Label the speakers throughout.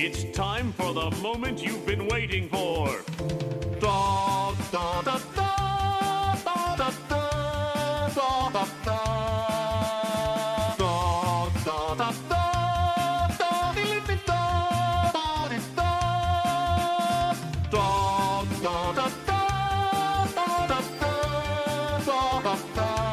Speaker 1: It's time for the moment you've been waiting for. Da, da, da, da, da, da, da, da, da, da. Da, da, da, da, da, di, di, da, da, di, da. Da, da, da, da, da, da, da, da, da, da.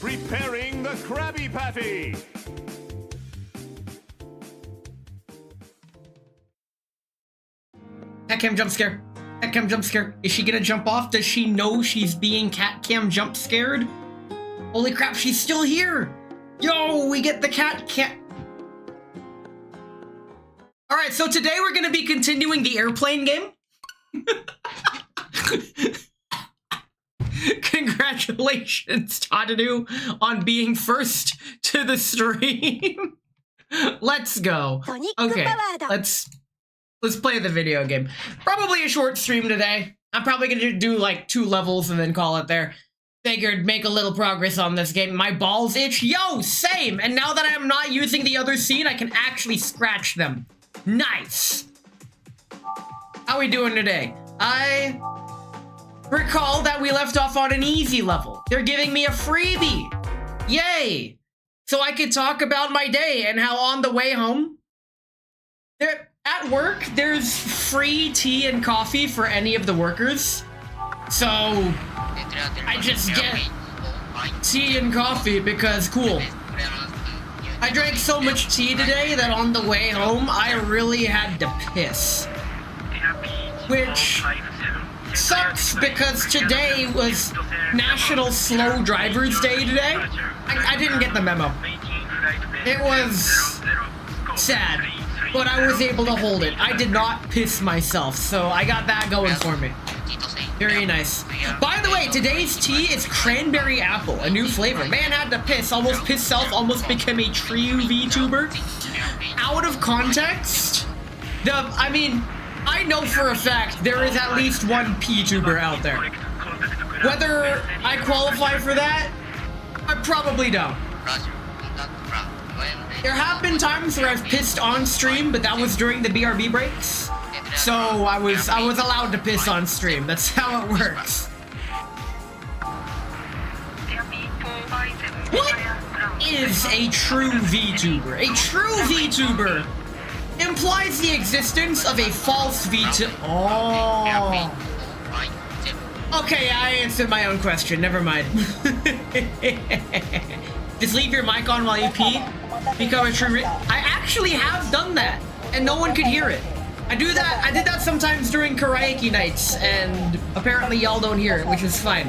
Speaker 1: Preparing the Krabby Patty.
Speaker 2: Cat cam jump scare. Cat cam jump scare. Is she gonna jump off? Does she know she's being cat cam jump scared? Holy crap, she's still here! Yo, we get the cat cam. Alright, so today we're gonna be continuing the airplane game. Congratulations, Tadanu, on being first to the stream. Let's go. Okay, let's play the video game. Probably a short stream today. I'm probably gonna do like 2 levels and then call it there. Figured make a little progress on this game. My balls itch. Yo, same! And now that I'm not using the other scene, I can actually scratch them. Nice! How we doing today? I recall that we left off on an easy level. They're giving me a freebie. Yay! So I could talk about my day and how on the way home, at work, there's free tea and coffee for any of the workers. So I just get tea and coffee because cool. I drank so much tea today that on the way home, I really had to piss. Which sucks because today was National Slow Drivers Day today. I didn't get the memo. It was sad, but I was able to hold it. I did not piss myself, so I got that going for me. Very nice. By the way, today's tea is cranberry apple, a new flavor. Man had to piss, almost pissed self, almost became a true VTuber. Out of context, I know for a fact there is at least one PTuber out there. Whether I qualify for that, I probably don't. There have been times where I've pissed on stream, but that was during the BRB breaks. So I was allowed to piss on stream. That's how it works. What is a true VTuber? A true VTuber implies the existence of a false VTuber. Oh. Okay, I answered my own question. Never mind. Just leave your mic on while you pee. Become a true. I actually have done that, and no one could hear it. I did that sometimes during karaoke nights, and apparently y'all don't hear it, which is fine.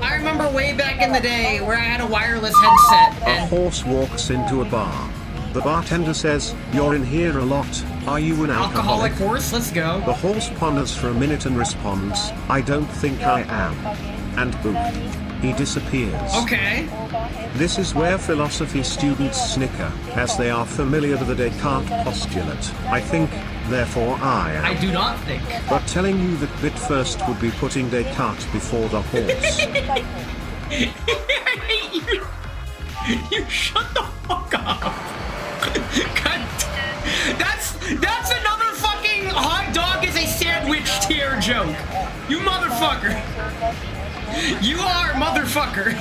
Speaker 2: I remember way back in the day where I had a wireless headset and...
Speaker 3: A horse walks into a bar. The bartender says, "You're in here a lot. Are you an alcoholic?"
Speaker 2: Horse, let's go.
Speaker 3: The horse ponders for a minute and responds, "I don't think I am." And boom. He disappears.
Speaker 2: Okay.
Speaker 3: This is where philosophy students snicker, as they are familiar with the Descartes postulate. I think therefore I am.
Speaker 2: I do not think.
Speaker 3: But telling you that bit first would be putting Descartes before the horse.
Speaker 2: I hate you. You shut the fuck up. God, that's another fucking hot dog is a sandwich tier joke. You motherfucker. You are motherfucker.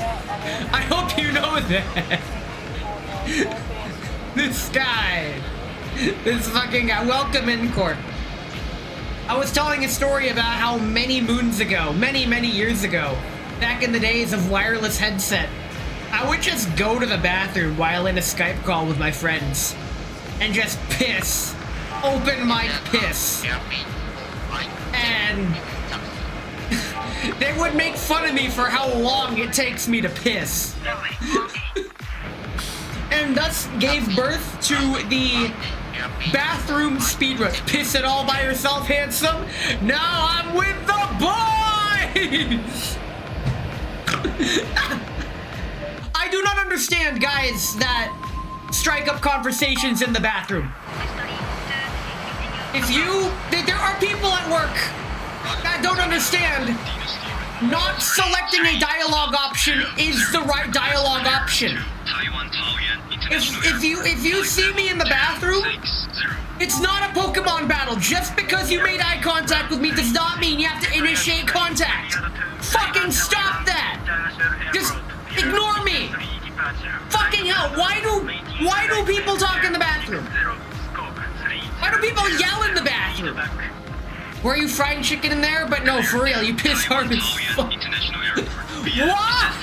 Speaker 2: I hope you know that. This guy. This fucking guy. Welcome in court. I was telling a story about how many moons ago, many years ago, back in the days of wireless headset, I would just go to the bathroom while in a Skype call with my friends and just piss. Open mic piss. And they would make fun of me for how long it takes me to piss. And thus gave birth to the bathroom speedrun. Piss it all by yourself, handsome? Now I'm with the boys! I do not understand, guys, that strike up conversations in the bathroom. There are people at work that don't understand not selecting a dialogue option is the right dialogue option. If you see me in the bathroom, it's not a Pokemon battle. Just because you made eye contact with me does not mean you have to initiate contact. Fucking stop that. Just ignore me. Fucking hell, why do people talk in the bathroom? Why do people yell in the bathroom? Were you frying chicken in there? But no, for real, you piss hard as fuck. What?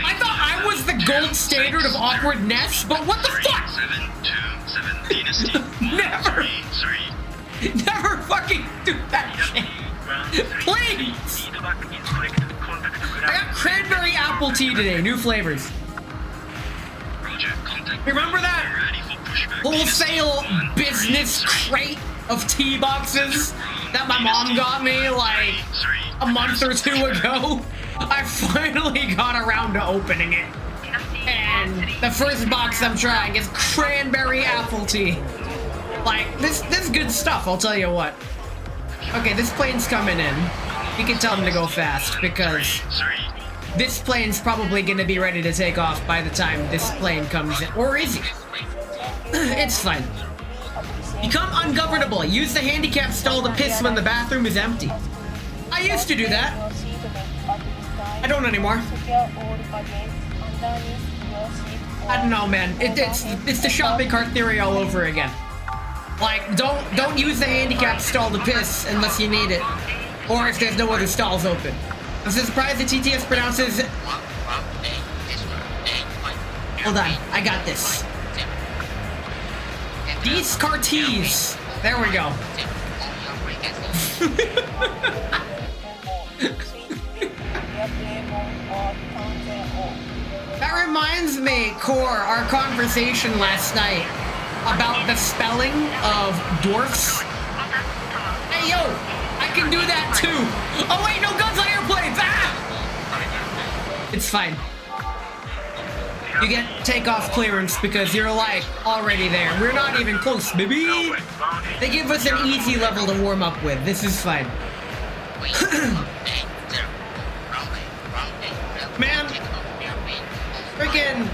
Speaker 2: I thought I was the gold standard of awkwardness, but what the fuck? Never fucking do that shit. Please. I got cranberry apple tea today, new flavors. Remember that wholesale business crate of tea boxes that my mom got me like a month or two ago? I finally got around to opening it. And the first box I'm trying is cranberry apple tea. Like, this good stuff, I'll tell you what. Okay, this plane's coming in. You can tell him to go fast, because this plane's probably gonna be ready to take off by the time this plane comes in. Or is he? It's fine. Become ungovernable. Use the handicap stall to piss when the bathroom is empty. I used to do that. I don't anymore. I don't know, man. It's the shopping cart theory all over again. Like, don't use the handicap stall to piss unless you need it, or if there's no other stalls open. I'm surprised the TTS pronounces. Hold on, I got this. Descartes. There we go. That reminds me, Core, our conversation last night about the spelling of dwarfs. Hey, yo, I can do that too. Oh wait, no guns on airplanes. Ah! It's fine. You get takeoff clearance because you're like already there. We're not even close, baby. They give us an easy level to warm up with. This is fine. Man, freaking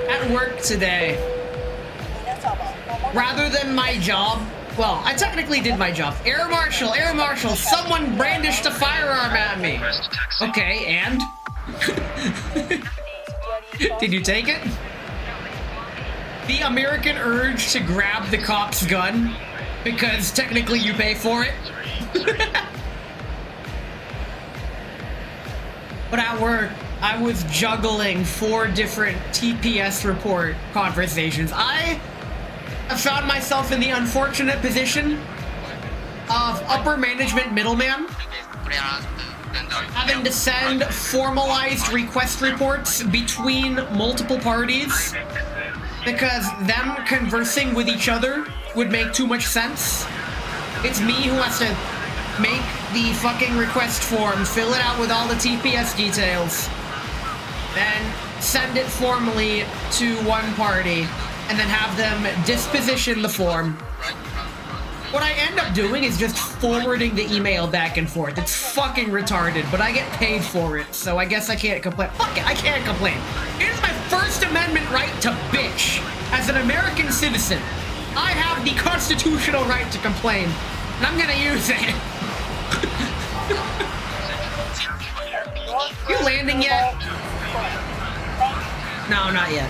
Speaker 2: at work today, rather than my job, well, I technically did my job. Air Marshal, someone brandished a firearm at me. Okay, and? Did you take it? The American urge to grab the cop's gun because technically you pay for it. But at work, I was juggling 4 different TPS report conversations. I found myself in the unfortunate position of upper management middleman, having to send formalized request reports between multiple parties because them conversing with each other would make too much sense. It's me who has to make the fucking request form, fill it out with all the TPS details, then send it formally to one party, and then have them disposition the form. What I end up doing is just forwarding the email back and forth. It's fucking retarded, but I get paid for it, so I guess I can't complain. Fuck it, I can't complain. It is my First Amendment right to bitch. As an American citizen, I have the constitutional right to complain, and I'm gonna use it. You landing yet? No, not yet.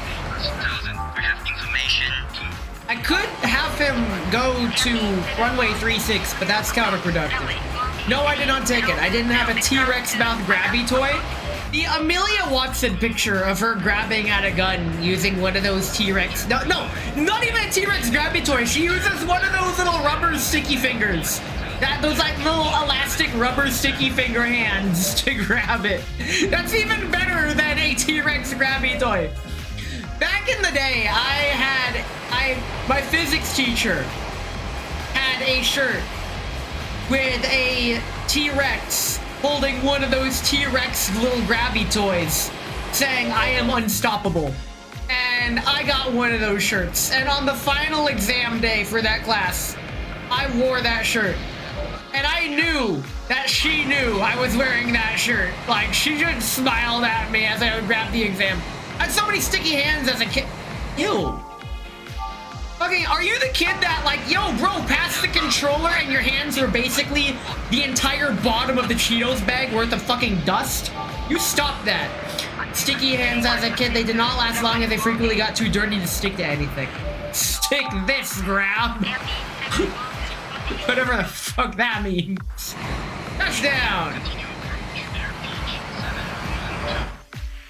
Speaker 2: I could have him go to runway 36, but that's counterproductive. No, I did not take it. I didn't have a T-Rex mouth grabby toy. The Amelia Watson picture of her grabbing at a gun using one of those T-Rex. No, not even a T-Rex grabby toy. She uses one of those little rubber sticky fingers. Those like little elastic rubber sticky finger hands to grab it. That's even better than a T-Rex grabby toy. Back in the day, my physics teacher had a shirt with a T-Rex holding one of those T-Rex little grabby toys saying, "I am unstoppable." And I got one of those shirts. And on the final exam day for that class, I wore that shirt. And I knew that she knew I was wearing that shirt. Like, she just smiled at me as I would grab the exam. I had so many sticky hands as a kid. Ew. Okay, are you the kid that like, yo, bro, pass the controller and your hands are basically the entire bottom of the Cheetos bag worth of fucking dust? You stop that. Sticky hands as a kid, they did not last long as they frequently got too dirty to stick to anything. Stick this, grab. Whatever the fuck that means. Touchdown!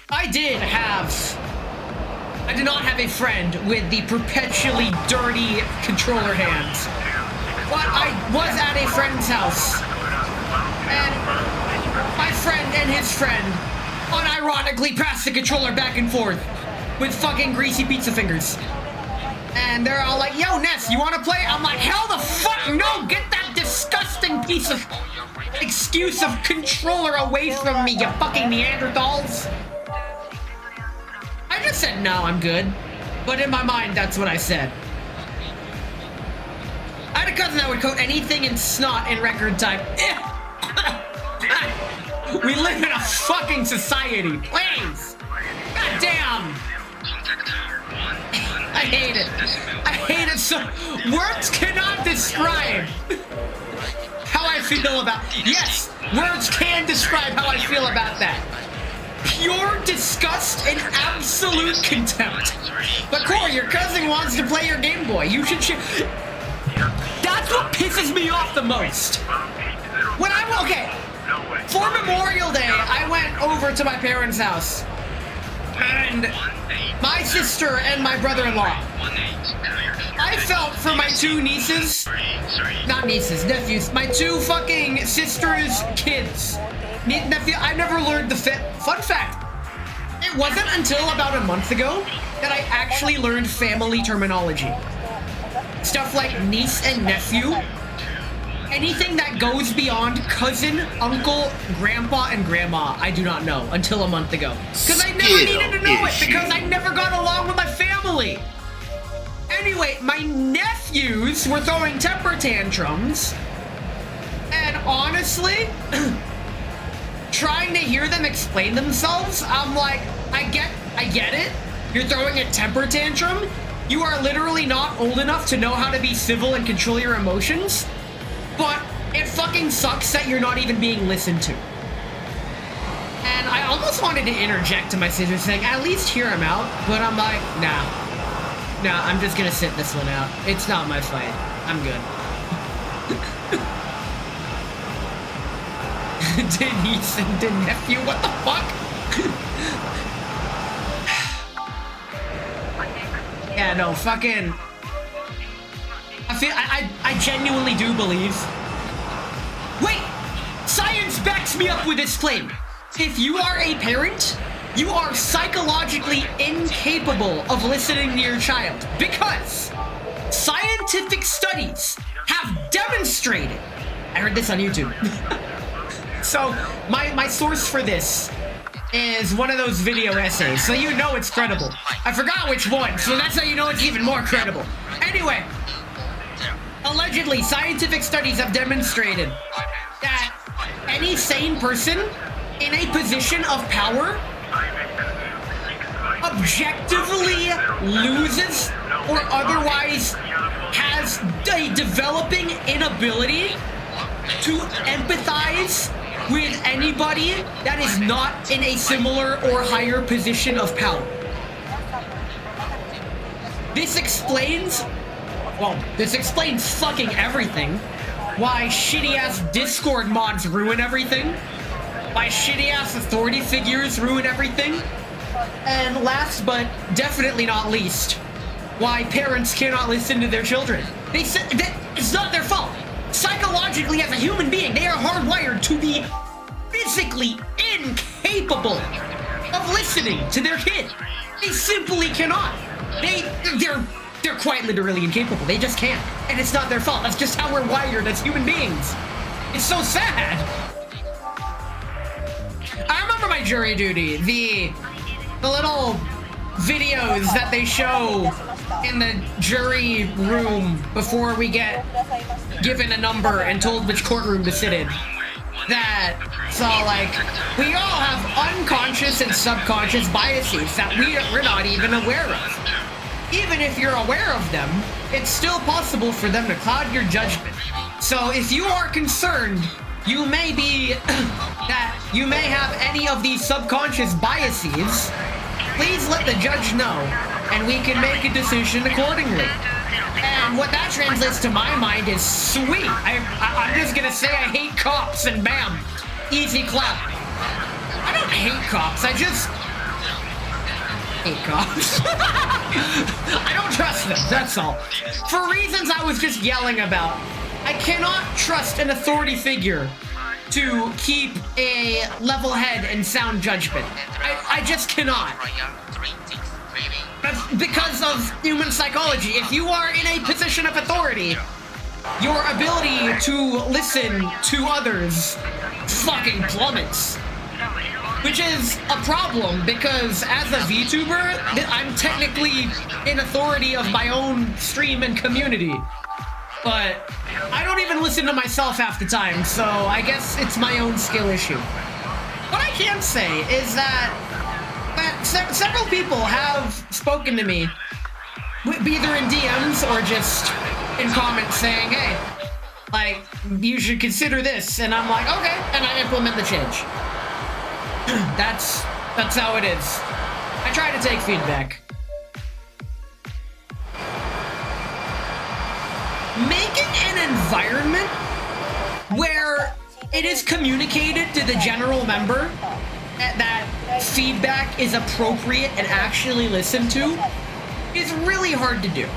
Speaker 2: I did not have a friend with the perpetually dirty controller hands. But I was at a friend's house. And my friend and his friend unironically passed the controller back and forth with fucking greasy pizza fingers. And they're all like, "Yo, Ness, you wanna play?" I'm like, "Hell the fuck no! Get that disgusting piece of excuse of controller away from me, you fucking Neanderthals!" I just said, "No, I'm good." But in my mind, that's what I said. I had a cousin that would coat anything in snot in record time. We live in a fucking society, please! God damn! I hate it. I hate it so... Words cannot describe how I feel about... Yes, words can describe how I feel about that. Pure disgust and absolute contempt. But Corey, your cousin wants to play your Game Boy. You should... That's what pisses me off the most. When okay, for Memorial Day, I went over to my parents' house. And my sister and my brother-in-law. I felt for my two nieces, not nieces, nephews, my two fucking sisters' kids. Nephew, I never learned the fun fact. It wasn't until about a month ago that I actually learned family terminology. Stuff like niece and nephew. Anything that goes beyond cousin, uncle, grandpa, and grandma, I do not know until a month ago. Because I never needed to know it because I never got along with my family. Anyway, my nephews were throwing temper tantrums. And honestly, trying to hear them explain themselves, I'm like, I get it. You're throwing a temper tantrum. You are literally not old enough to know how to be civil and control your emotions. But it fucking sucks that you're not even being listened to. And I almost wanted to interject to my sister saying, at least hear him out. But I'm like, nah, I'm just gonna sit this one out. It's not my fight. I'm good. Denise and the nephew, what the fuck? Yeah, no, fucking... I genuinely do believe... Wait! Science backs me up with this claim. If you are a parent, you are psychologically incapable of listening to your child because scientific studies have demonstrated... I heard this on YouTube. So, my source for this is one of those video essays, so you know it's credible. I forgot which one, so that's how you know it's even more credible. Anyway, allegedly, scientific studies have demonstrated that any sane person in a position of power objectively loses or otherwise has a developing inability to empathize with anybody that is not in a similar or higher position of power. This explains fucking everything. Why shitty-ass Discord mods ruin everything. Why shitty-ass authority figures ruin everything. And last but definitely not least, why parents cannot listen to their children. They said that it's not their fault. Psychologically, as a human being, they are hardwired to be physically incapable of listening to their kid. They simply cannot. They're quite literally incapable. They just can't. And it's not their fault. That's just how we're wired as human beings. It's so sad. I remember my jury duty, the little videos that they show in the jury room before we get given a number and told which courtroom to sit in. That, so like, we all have unconscious and subconscious biases that we're not even aware of. Even if you're aware of them, it's still possible for them to cloud your judgment. So if you are concerned, you may be, that you may have any of these subconscious biases, please let the judge know, and we can make a decision accordingly. And what that translates to my mind is sweet. I'm just gonna say I hate cops and bam, easy clap. I don't hate cops, I just hate cops. I don't trust them, that's all. For reasons I was just yelling about, I cannot trust an authority figure to keep a level head and sound judgment. I just cannot. That's because of human psychology. If you are in a position of authority, your ability to listen to others fucking plummets. Which is a problem because as a VTuber, I'm technically in authority of my own stream and community. But I don't even listen to myself half the time, so I guess it's my own skill issue. What I can say is that several people have spoken to me, either in DMs or just in comments saying, hey, like, you should consider this, and I'm like, okay, and I implement the change. That's how it is. I try to take feedback. Making an environment where it is communicated to the general member that feedback is appropriate and actually listened to is really hard to do.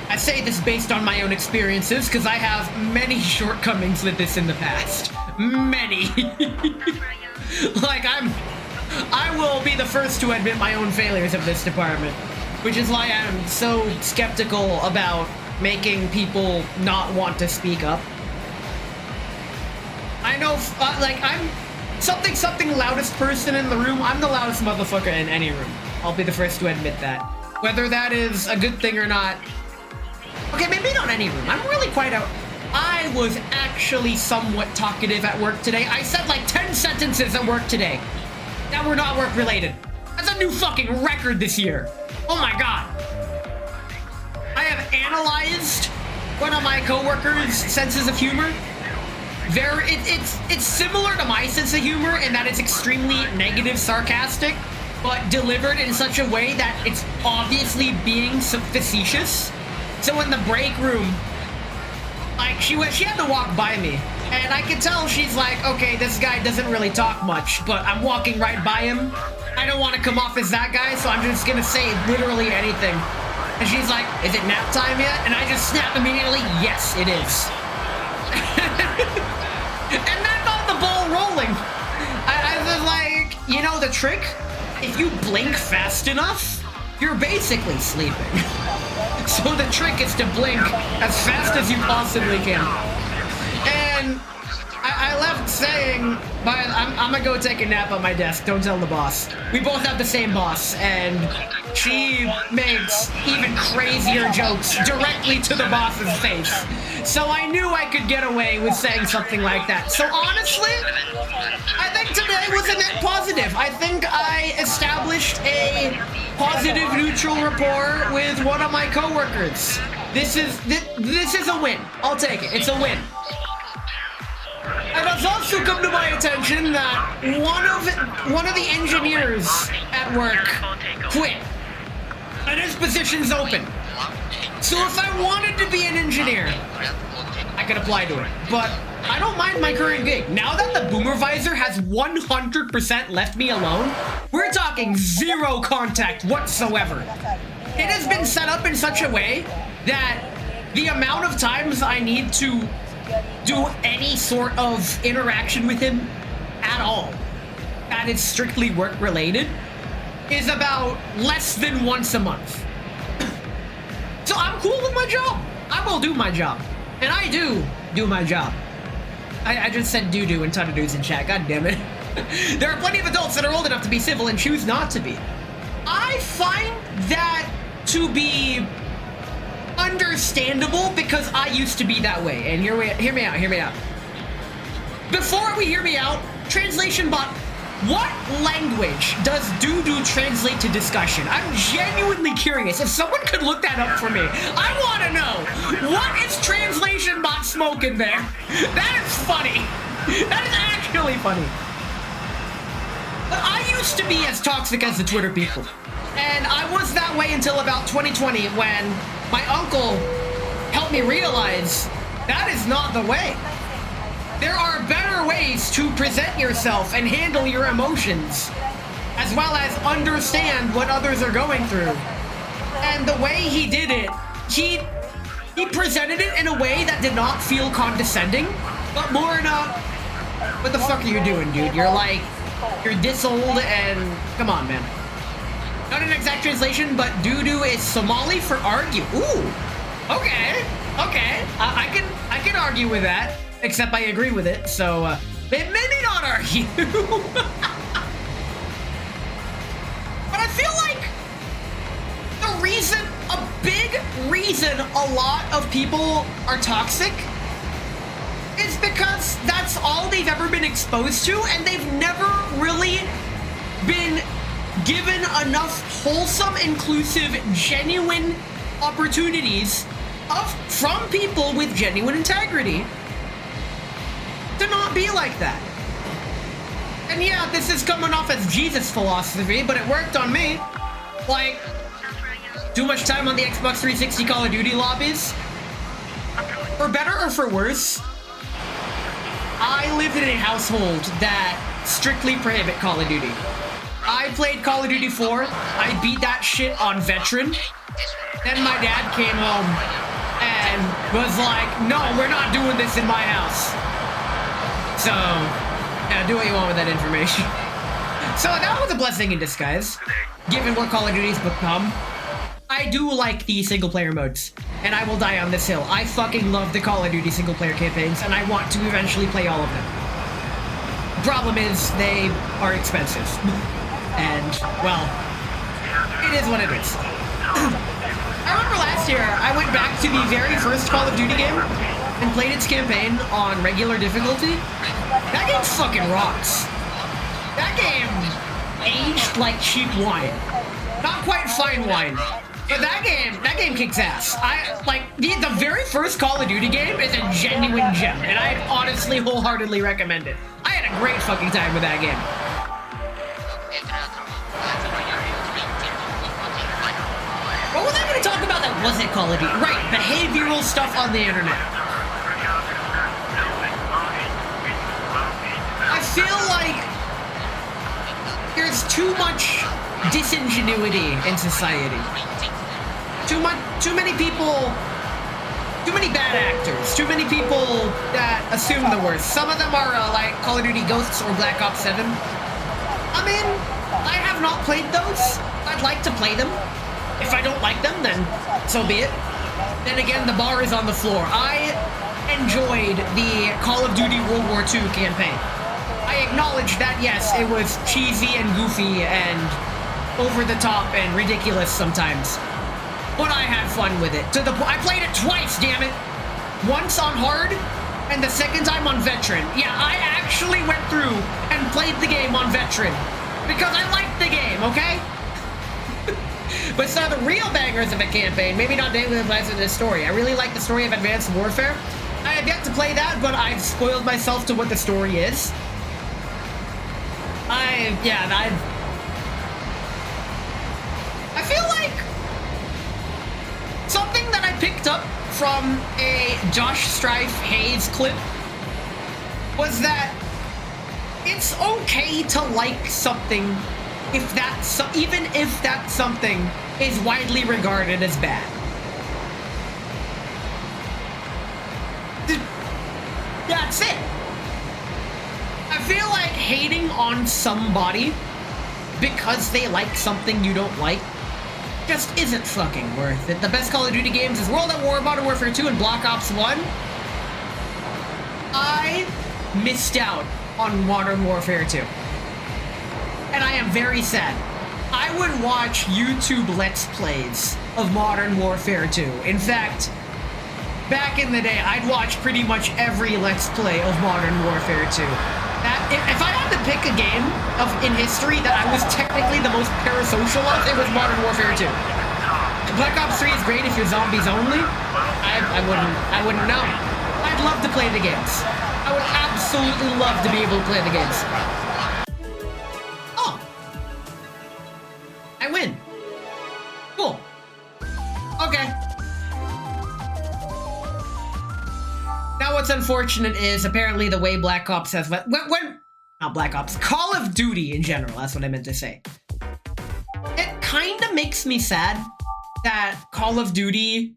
Speaker 2: I say this based on my own experiences because I have many shortcomings with this in the past. Many. Like, I will be the first to admit my own failures of this department, which is why I'm so skeptical about making people not want to speak up. I know, like, I'm something loudest person in the room. I'm the loudest motherfucker in any room. I'll be the first to admit that. Whether that is a good thing or not. Okay, maybe not any room. I'm really quite out. I was actually somewhat talkative at work today. I said like 10 sentences at work today that were not work related. That's a new fucking record this year. Oh my god. I have analyzed one of my coworkers' senses of humor. It's similar to my sense of humor in that it's extremely negative, sarcastic, but delivered in such a way that it's obviously being facetious. So in the break room, like, she had to walk by me, and I could tell she's like, okay, this guy doesn't really talk much, but I'm walking right by him. I don't want to come off as that guy, so I'm just gonna say literally anything. And she's like, is it nap time yet? And I just snap immediately, yes, it is. And that got the ball rolling. I was like, you know the trick? If you blink fast enough, you're basically sleeping. So the trick is to blink as fast as you possibly can. And I left saying, I'm gonna go take a nap on my desk. Don't tell the boss. We both have the same boss, and she makes even crazier jokes directly to the boss's face. So I knew I could get away with saying something like that. So honestly, I think today was a net positive. I think I established a positive neutral rapport with one of my coworkers. This is a win. I'll take it. It's a win. And it's also come to my attention that one of the engineers at work quit, and his position's open. So if I wanted to be an engineer, I could apply to it. But I don't mind my current gig. Now that the boomer visor has 100% left me alone, we're talking zero contact whatsoever. It has been set up in such a way that the amount of times I need to do any sort of interaction with him at all that is strictly work related is about less than once a month. So I'm cool with my job. I will do my job. And I do my job. I just said doo-doo and ton of dudes in chat. God damn it. There are plenty of adults that are old enough to be civil and choose not to be. I find that to be understandable because I used to be that way. And hear me out. Before we hear me out, translation bot, what language does doo-doo translate to discussion? I'm genuinely curious. If someone could look that up for me, I want to know. What is translation bot smoking there? That is funny. That is actually funny. But I used to be as toxic as the Twitter people. And I was that way until about 2020 when my uncle helped me realize that is not the way. There are better ways to present yourself and handle your emotions, as well as understand what others are going through. And the way he did it, he presented it in a way that did not feel condescending, but more in a, what the fuck are you doing, dude? You're this old and, come on, man. Not an exact translation, but doo-doo is Somali for argue. Ooh, okay. I can argue with that, except I agree with it, so maybe not argue. But I feel like a big reason a lot of people are toxic is because that's all they've ever been exposed to, and they've never really been given enough wholesome, inclusive, genuine opportunities from people with genuine integrity to not be like that. And yeah, this is coming off as Jesus philosophy, but it worked on me. Like, too much time on the Xbox 360 Call of Duty lobbies. For better or for worse, I lived in a household that strictly prohibit Call of Duty. I played Call of Duty 4. I beat that shit on Veteran. Then my dad came home and was like, no, we're not doing this in my house. So, yeah, do what you want with that information. So that was a blessing in disguise, given what Call of Duty's become. I do like the single-player modes, and I will die on this hill. I fucking love the Call of Duty single-player campaigns, and I want to eventually play all of them. The problem is, they are expensive. And, well, it is what it is. I remember last year, I went back to the very first Call of Duty game and played its campaign on regular difficulty. That game fucking rocks. That game aged like cheap wine. Not quite fine wine, but that game kicks ass. The very first Call of Duty game is a genuine gem, and I honestly wholeheartedly recommend it. I had a great fucking time with that game. What was I going to talk about that wasn't Call of Duty? Right, behavioral stuff on the internet. I feel like there's too much disingenuity in society. Too many people, too many bad actors, too many people that assume the worst. Some of them are like Call of Duty Ghosts or Black Ops 7. I mean, I have not played those. I'd like to play them. If I don't like them, then so be it. Then again, the bar is on the floor. I enjoyed the Call of Duty World War II campaign. I acknowledge that, yes, it was cheesy and goofy and over the top and ridiculous sometimes. But I had fun with it. I played it twice, damn it! Once on hard, and the second time on veteran. Yeah, I actually went through and played the game on veteran. Because I liked the game, okay? But some of the real bangers of a campaign, maybe not Daily Lives of this story. I really like the story of Advanced Warfare. I have yet to play that, but I've spoiled myself to what the story is. I feel like something that I picked up from a Josh Strife Hayes clip was that it's okay to like something even if that something is widely regarded as bad. That's it. I feel like hating on somebody because they like something you don't like just isn't fucking worth it. The best Call of Duty games is World at War, Modern Warfare 2, and Black Ops 1. I missed out on Modern Warfare 2. And I am very sad. I would watch YouTube Let's Plays of Modern Warfare 2. In fact, back in the day, I'd watch pretty much every Let's Play of Modern Warfare 2. If I had to pick a game in history that I was technically the most parasocial of, it was Modern Warfare 2. Black Ops 3 is great if you're zombies only. I wouldn't know. I'd love to play the games. I would absolutely love to be able to play the games. Oh. I win. Cool. Okay. Now what's unfortunate is apparently the way Black Ops has not Black Ops, Call of Duty in general, that's what I meant to say. It kind of makes me sad that Call of Duty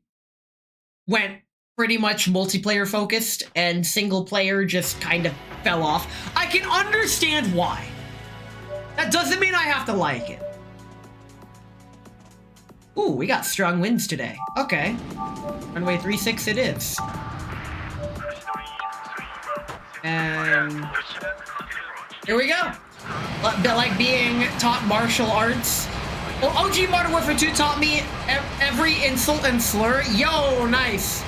Speaker 2: went pretty much multiplayer focused and single player just kind of fell off. I can understand why. That doesn't mean I have to like it. Ooh, we got strong winds today. Okay. Runway 36 it is. And here we go. Like being taught martial arts. Well, OG Modern Warfare 2 taught me every insult and slur. Yo, nice.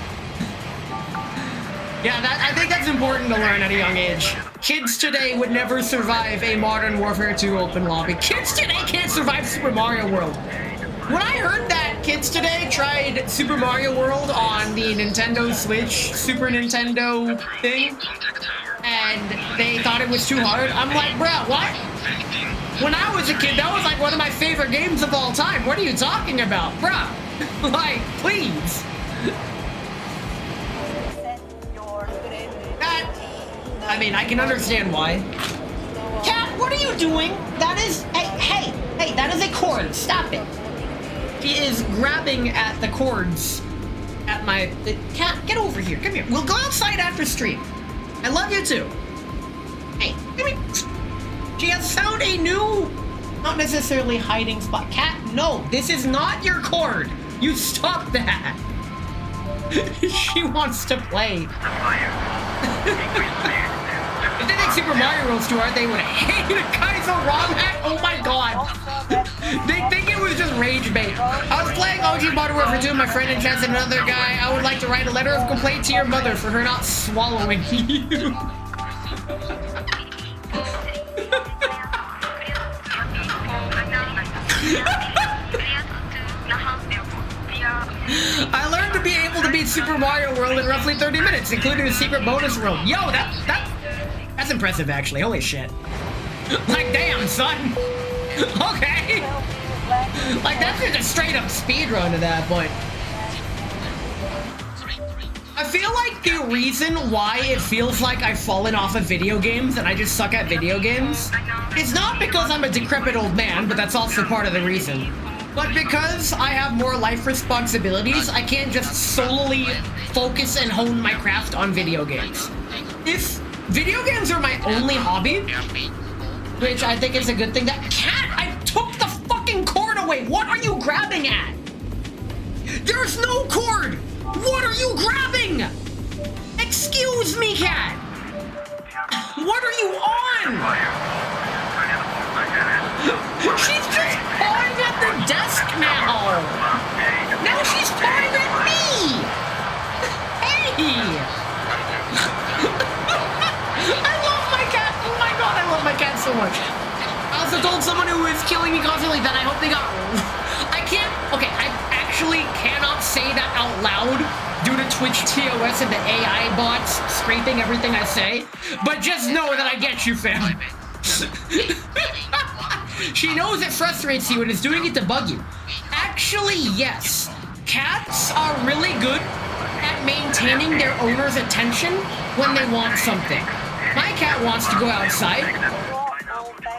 Speaker 2: Yeah, I think that's important to learn at a young age. Kids today would never survive a Modern Warfare 2 open lobby. Kids today can't survive Super Mario World. When I heard that kids today tried Super Mario World on the Nintendo Switch, Super Nintendo thing, and they thought it was too hard, I'm like, bruh, what? When I was a kid, that was like one of my favorite games of all time. What are you talking about? Bruh, like, please. I mean, I can understand why. Cat, what are you doing? That is, hey, that is a cord. Stop it. He is grabbing at the cords at my... Cat, get over here. Come here. We'll go outside after stream. I love you too. Hey, come here. She has found a new, not necessarily hiding spot. Cat, no, this is not your cord. You stop that. She wants to play. If they think Super Mario World's too hard, they would hate a Kaizo ROM hack. Oh my god. They think it was just rage bait. I was playing OG Modern Warfare 2 with my friend and Chance and another guy. I would like to write a letter of complaint to your mother for her not swallowing you. I learned to be able to beat Super Mario World in roughly 30 minutes, including the secret bonus room. Yo, that's impressive, actually. Holy shit. Like, damn, son. Okay. Like, that's just a straight up speed run at that point. I feel like the reason why it feels like I've fallen off of video games and I just suck at video games is not because I'm a decrepit old man, but that's also part of the reason. But because I have more life responsibilities, I can't just solely focus and hone my craft on video games. If video games are my only hobby, which I think is a good thing, that cat, I took the fucking cord away. What are you grabbing at? There's no cord. What are you grabbing? It Excuse me, cat! What are you on? She's just pawing at the desk now! Now she's pawing at me! Hey! I love my cat! Oh my god, I love my cat so much. I also told someone who is killing me constantly that I hope they got... I can't... Okay, I actually cannot say that out loud due to Twitch TOS and the AI bots scraping everything I say, but just know that I get you, fam. She knows it frustrates you and is doing it to bug you. Actually, yes. Cats are really good at maintaining their owner's attention when they want something. My cat wants to go outside.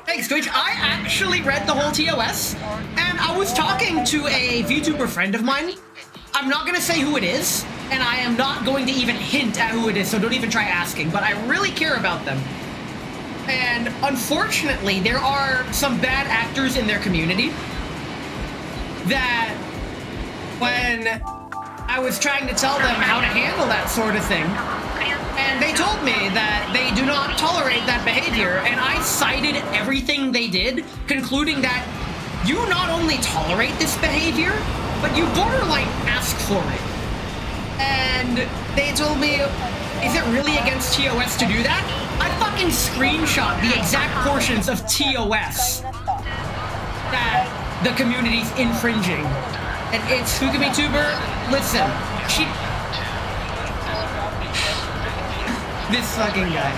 Speaker 2: Thanks, Twitch. I actually read the whole TOS, and I was talking to a VTuber friend of mine. I'm not gonna say who it is, and I am not going to even hint at who it is, so don't even try asking, but I really care about them. And unfortunately, there are some bad actors in their community that when I was trying to tell them how to handle that sort of thing, and they told me that they do not tolerate that behavior, and I cited everything they did, concluding that you not only tolerate this behavior, but you borderline ask for it. And they told me, is it really against TOS to do that? I fucking screenshot the exact portions of TOS that the community's infringing. And it's Fukumi-tuber, listen, she... This fucking guy.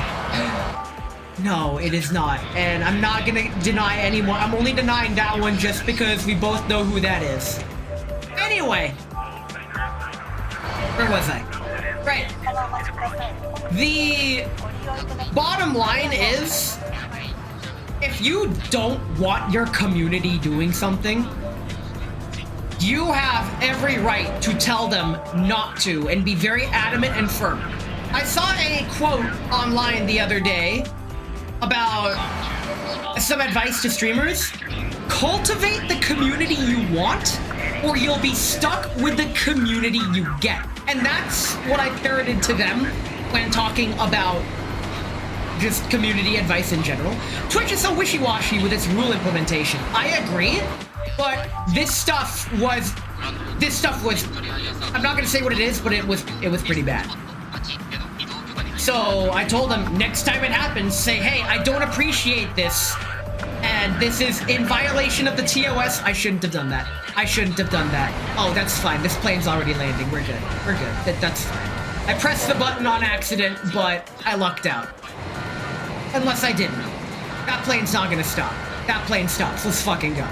Speaker 2: No, it is not. And I'm not gonna deny anymore. I'm only denying that one just because we both know who that is. Anyway. Where was I? Right. The bottom line is, if you don't want your community doing something, you have every right to tell them not to and be very adamant and firm. I saw a quote online the other day about some advice to streamers. Cultivate the community you want, or you'll be stuck with the community you get. And that's what I parroted to them when talking about just community advice in general. Twitch is so wishy-washy with its rule implementation. I agree, but this stuff was, I'm not gonna say what it is, but it was pretty bad. So I told them next time it happens, say, hey, I don't appreciate this, and this is in violation of the TOS. I shouldn't have done that. I shouldn't have done that. Oh, that's fine. This plane's already landing. We're good. We're good. That's fine. I pressed the button on accident, but I lucked out. Unless I didn't. That plane's not gonna stop. That plane stops. Let's fucking go.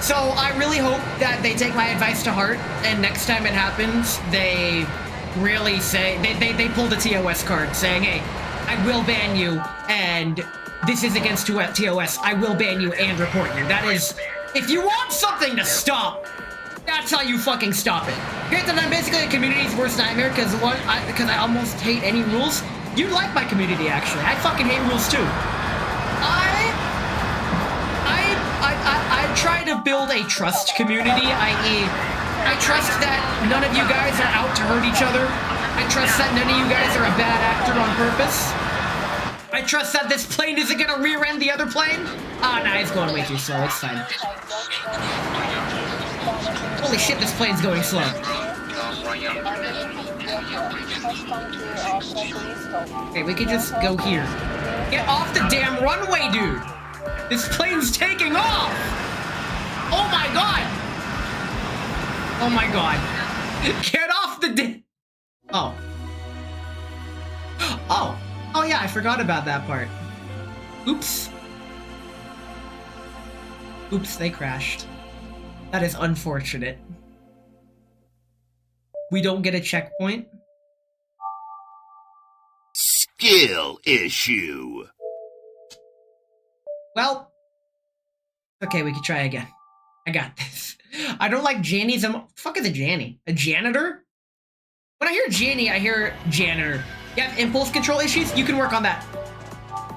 Speaker 2: So I really hope that they take my advice to heart, and next time it happens, they really say, they pull the TOS card saying, hey, I will ban you, and this is against TOS. I will ban you and report you. That is, if you want something to stop, that's how you fucking stop it. Granted, I'm basically a community's worst nightmare because I almost hate any rules. You like my community, actually. I fucking hate rules too. I try to build a trust community, i.e., I trust that none of you guys are out to hurt each other. I trust that none of you guys are a bad actor on purpose. I trust that this plane isn't gonna rear-end the other plane. Ah, nah, it's going way too slow. It's fine. Holy shit, this plane's going slow. Okay, we can just go here. Get off the damn runway, dude! This plane's taking off! Oh my god! Oh my god. Get off the Oh. Oh. Oh yeah, I forgot about that part. Oops. Oops, they crashed. That is unfortunate. We don't get a checkpoint.
Speaker 1: Skill issue.
Speaker 2: Well, okay, we can try again. I got this. I don't like Jannies. Fuck is a Janny? A janitor? When I hear Janny, I hear janitor. You have impulse control issues? You can work on that.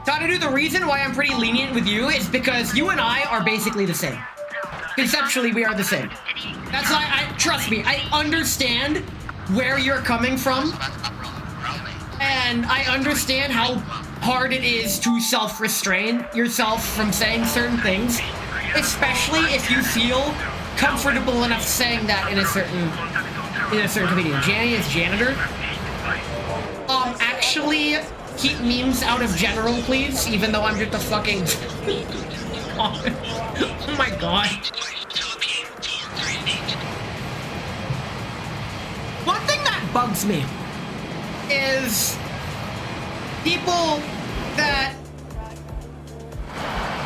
Speaker 2: Tadadu, the reason why I'm pretty lenient with you is because you and I are basically the same. Conceptually, we are the same. That's why trust me, I understand where you're coming from, and I understand how hard it is to self-restrain yourself from saying certain things, especially if you feel comfortable enough saying that in a certain comedian. Janny is janitor. Actually, keep memes out of general, please, even though I'm just a fucking... Oh my god. One thing that bugs me is people that...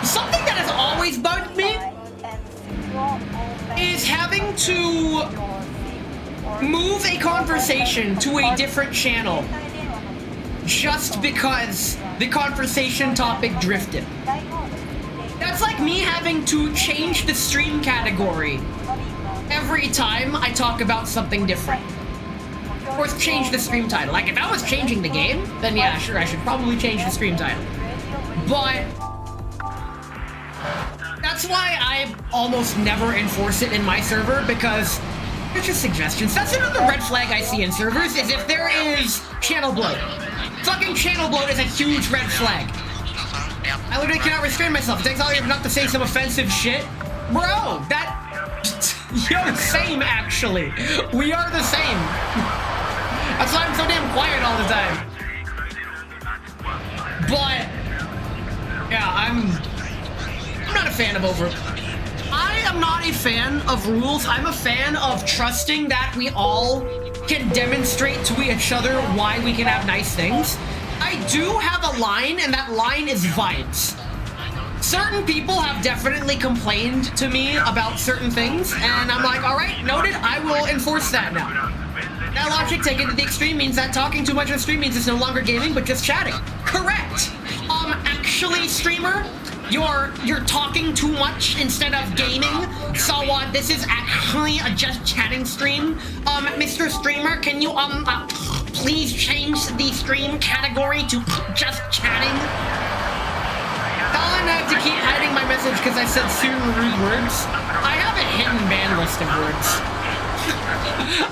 Speaker 2: Something that has always bugged me is having to move a conversation to a different channel just because the conversation topic drifted. That's like me having to change the stream category every time I talk about something different. Of course, change the stream title. Like, if I was changing the game, then yeah, sure, I should probably change the stream title. But that's why I almost never enforce it in my server, because they're just suggestions. That's another red flag I see in servers, is if there is channel bloat. Fucking channel bloat is a huge red flag. I literally cannot restrain myself. It takes all you not to say some offensive shit. Bro, that... Yo, same, actually. We are the same. That's why I'm so damn quiet all the time. But... yeah, I'm not a fan of I am not a fan of rules. I'm a fan of trusting that we all can demonstrate to each other why we can have nice things. I do have a line, and that line is vibes. Certain people have definitely complained to me about certain things, and I'm like, alright, noted, I will enforce that now. That logic taken to the extreme means that talking too much on stream means it's no longer gaming, but just chatting. Correct! Actually, streamer, you're talking too much instead of gaming, so this is actually a just chatting stream. Mr. Streamer, can you please change the stream category to just chatting? Colin, I have to keep hiding my message because I said certain rude words. I have a hidden ban list of words.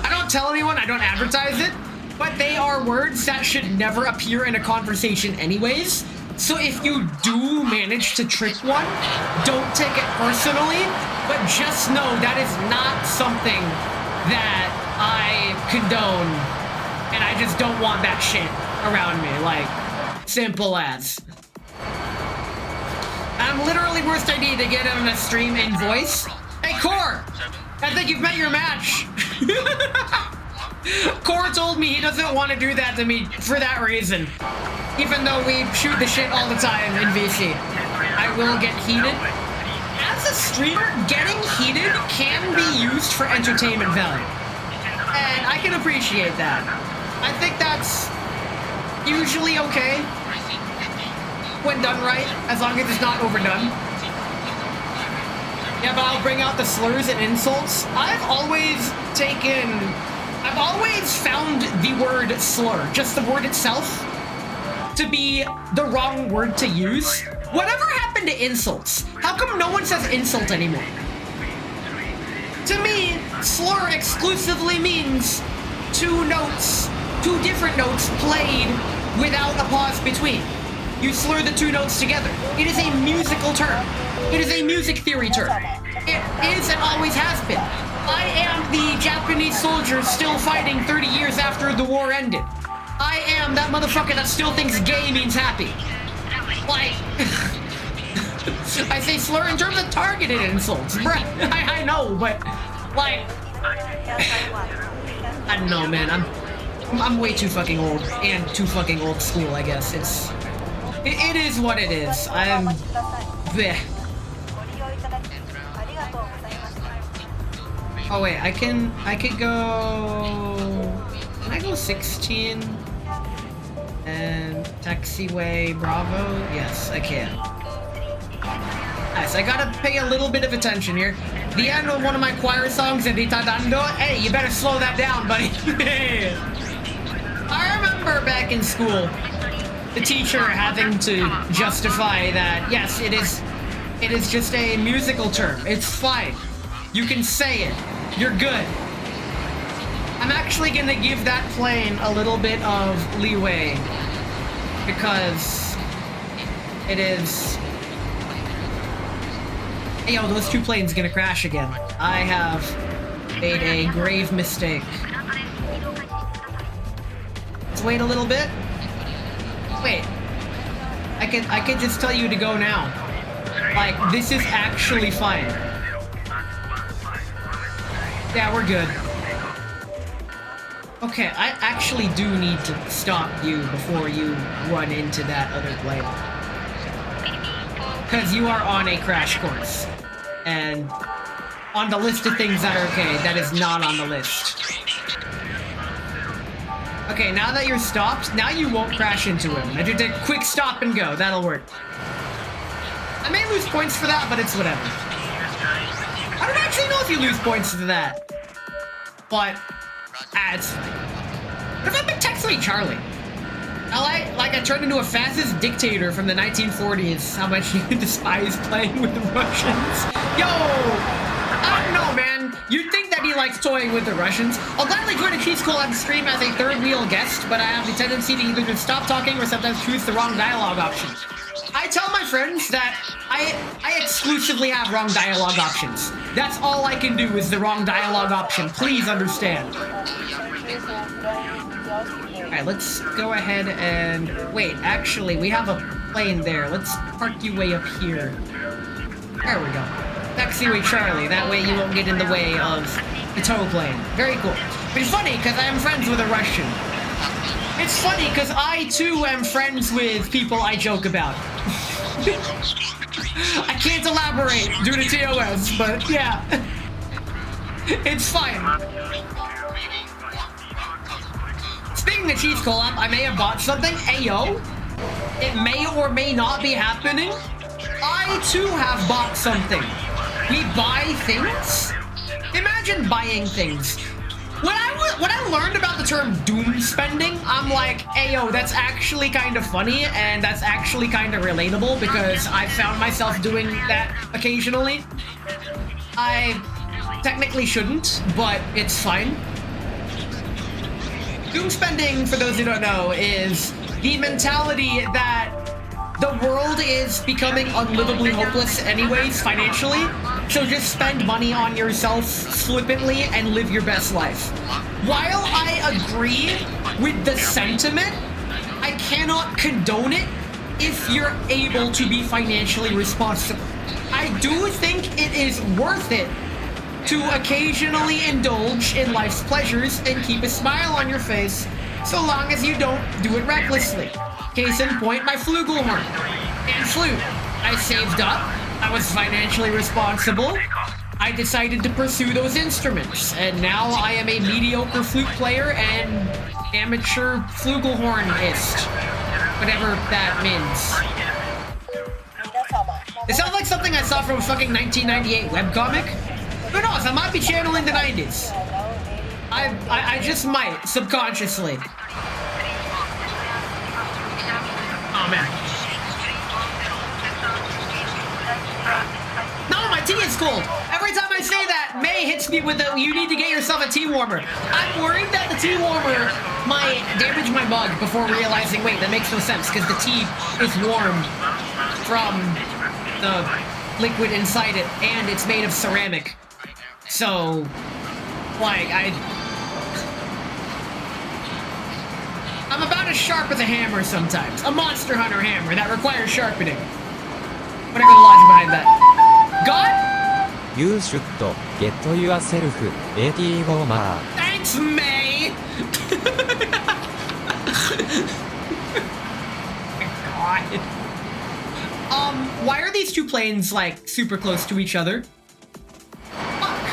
Speaker 2: I don't tell anyone, I don't advertise it, but they are words that should never appear in a conversation anyways. So if you do manage to trick one, don't take it personally, but just know that is not something that I condone, and I just don't want that shit around me, like, simple as. I'm literally worst idea to get on a stream in voice. Hey, Core! I think you've met your match. Core told me he doesn't want to do that to me for that reason. Even though we shoot the shit all the time in VC. I will get heated. As a streamer, getting heated can be used for entertainment value. And I can appreciate that. I think that's usually okay when done right, as long as it's not overdone. Yeah, but I'll bring out the slurs and insults. I've always found the word slur, just the word itself, to be the wrong word to use. Whatever happened to insults? How come no one says insult anymore? To me, slur exclusively means two different notes played without a pause between. You slur the two notes together. It is a musical term. It is a music theory term. It is and always has been. I am the Japanese soldier still fighting 30 years after the war ended. I am that motherfucker that still thinks gay means happy. Like, I say slur in terms of targeted insults. Bruh, I know, but, like, I don't know, man. I'm way too fucking old and too fucking old school, I guess. It is what it is. I'm bleh. Oh wait, I could go. Can I go 16 and taxiway Bravo? Yes, I can. Nice. I gotta pay a little bit of attention here. The end of one of my choir songs, Edita Dando. Hey, you better slow that down, buddy. I remember back in school, the teacher having to justify that, yes, it is just a musical term. It's fine. You can say it. You're good. I'm actually gonna give that plane a little bit of leeway because it is... Hey, yo, those two planes gonna crash again. I have made a grave mistake. Let's wait a little bit. Wait. I could just tell you to go now. Like, this is actually fine. Yeah, we're good. Okay, I actually do need to stop you before you run into that other plane. Because you are on a crash course. And on the list of things that are okay, that is not on the list. Okay, now that you're stopped, now you won't crash into him. I did a quick stop and go. That'll work. I may lose points for that, but it's whatever. I don't actually know if you lose points for that. But, it's fine. What if I've been texting Charlie? I turned into a fascist dictator from the 1940s. How much you despise playing with the Russians. Yo! I don't know, man. You'd think that he likes toying with the Russians. I'll gladly join a cheese collab stream as a third wheel guest, but I have the tendency to either just stop talking or sometimes choose the wrong dialogue option. I tell my friends that I exclusively have wrong dialogue options. That's all I can do is the wrong dialogue option. Please understand. Alright, let's go ahead and... Wait, actually, we have a plane there. Let's park you way up here. There we go. Taxiway Charlie. That way you won't get in the way of the tow plane. Very cool. But it's funny, because I am friends with a Russian. It's funny, because I, too, am friends with people I joke about. I can't elaborate due to TOS, but yeah. It's fine. Speaking of cheese collab, I may have bought something. Ayo. It may or may not be happening. I, too, have bought something. We buy things? Imagine buying things. When I learned about the term doom spending, I'm like, ayo, that's actually kind of funny, and that's actually kind of relatable, because I found myself doing that occasionally. I technically shouldn't, but it's fine. Doom spending, for those who don't know, is the mentality that the world is becoming unlivably hopeless anyways, financially, so just spend money on yourself flippantly and live your best life. While I agree with the sentiment, I cannot condone it if you're able to be financially responsible. I do think it is worth it to occasionally indulge in life's pleasures and keep a smile on your face, so long as you don't do it recklessly. Case in point, my flugelhorn and flute. I saved up, I was financially responsible, I decided to pursue those instruments, and now I am a mediocre flute player and amateur flugelhornist. Whatever that means. It sounds like something I saw from a fucking 1998 webcomic. Who knows, I might be channeling the 90s. I just might, subconsciously. Oh, man. No, my tea is cold. Every time I say that, May hits me with the, you need to get yourself a tea warmer. I'm worried that the tea warmer might damage my mug before realizing, wait, that makes no sense, because the tea is warm from the liquid inside it, and it's made of ceramic. So, like, I'm about as sharp as a hammer sometimes. A Monster Hunter hammer that requires sharpening. Whatever the logic behind that. God?
Speaker 4: You should get yourself a tea warmer.
Speaker 2: Thanks, May! God. Why are these two planes, like, super close to each other? Fuck.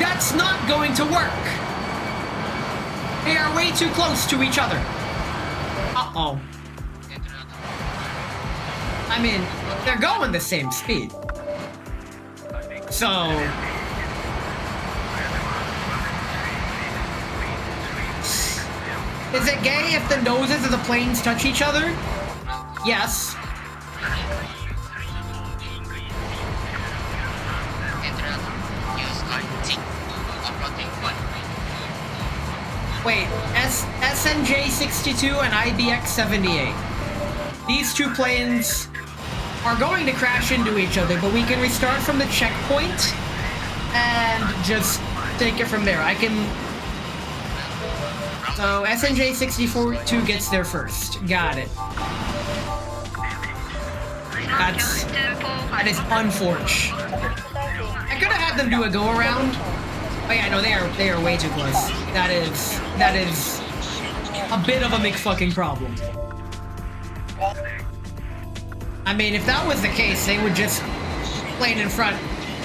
Speaker 2: That's not going to work. They are way too close to each other. Uh-oh. I mean, they're going the same speed. So... Is it gay if the noses of the planes touch each other? Yes. Wait, SNJ62 and IBX78. These two planes are going to crash into each other, but we can restart from the checkpoint and just take it from there. I can... So SNJ62 gets there first. Got it. That is unfortunate. I could have had them do a go around. Oh yeah, no, they are way too close. That is a bit of a McFucking problem. I mean, if that was the case, they would just plane in front.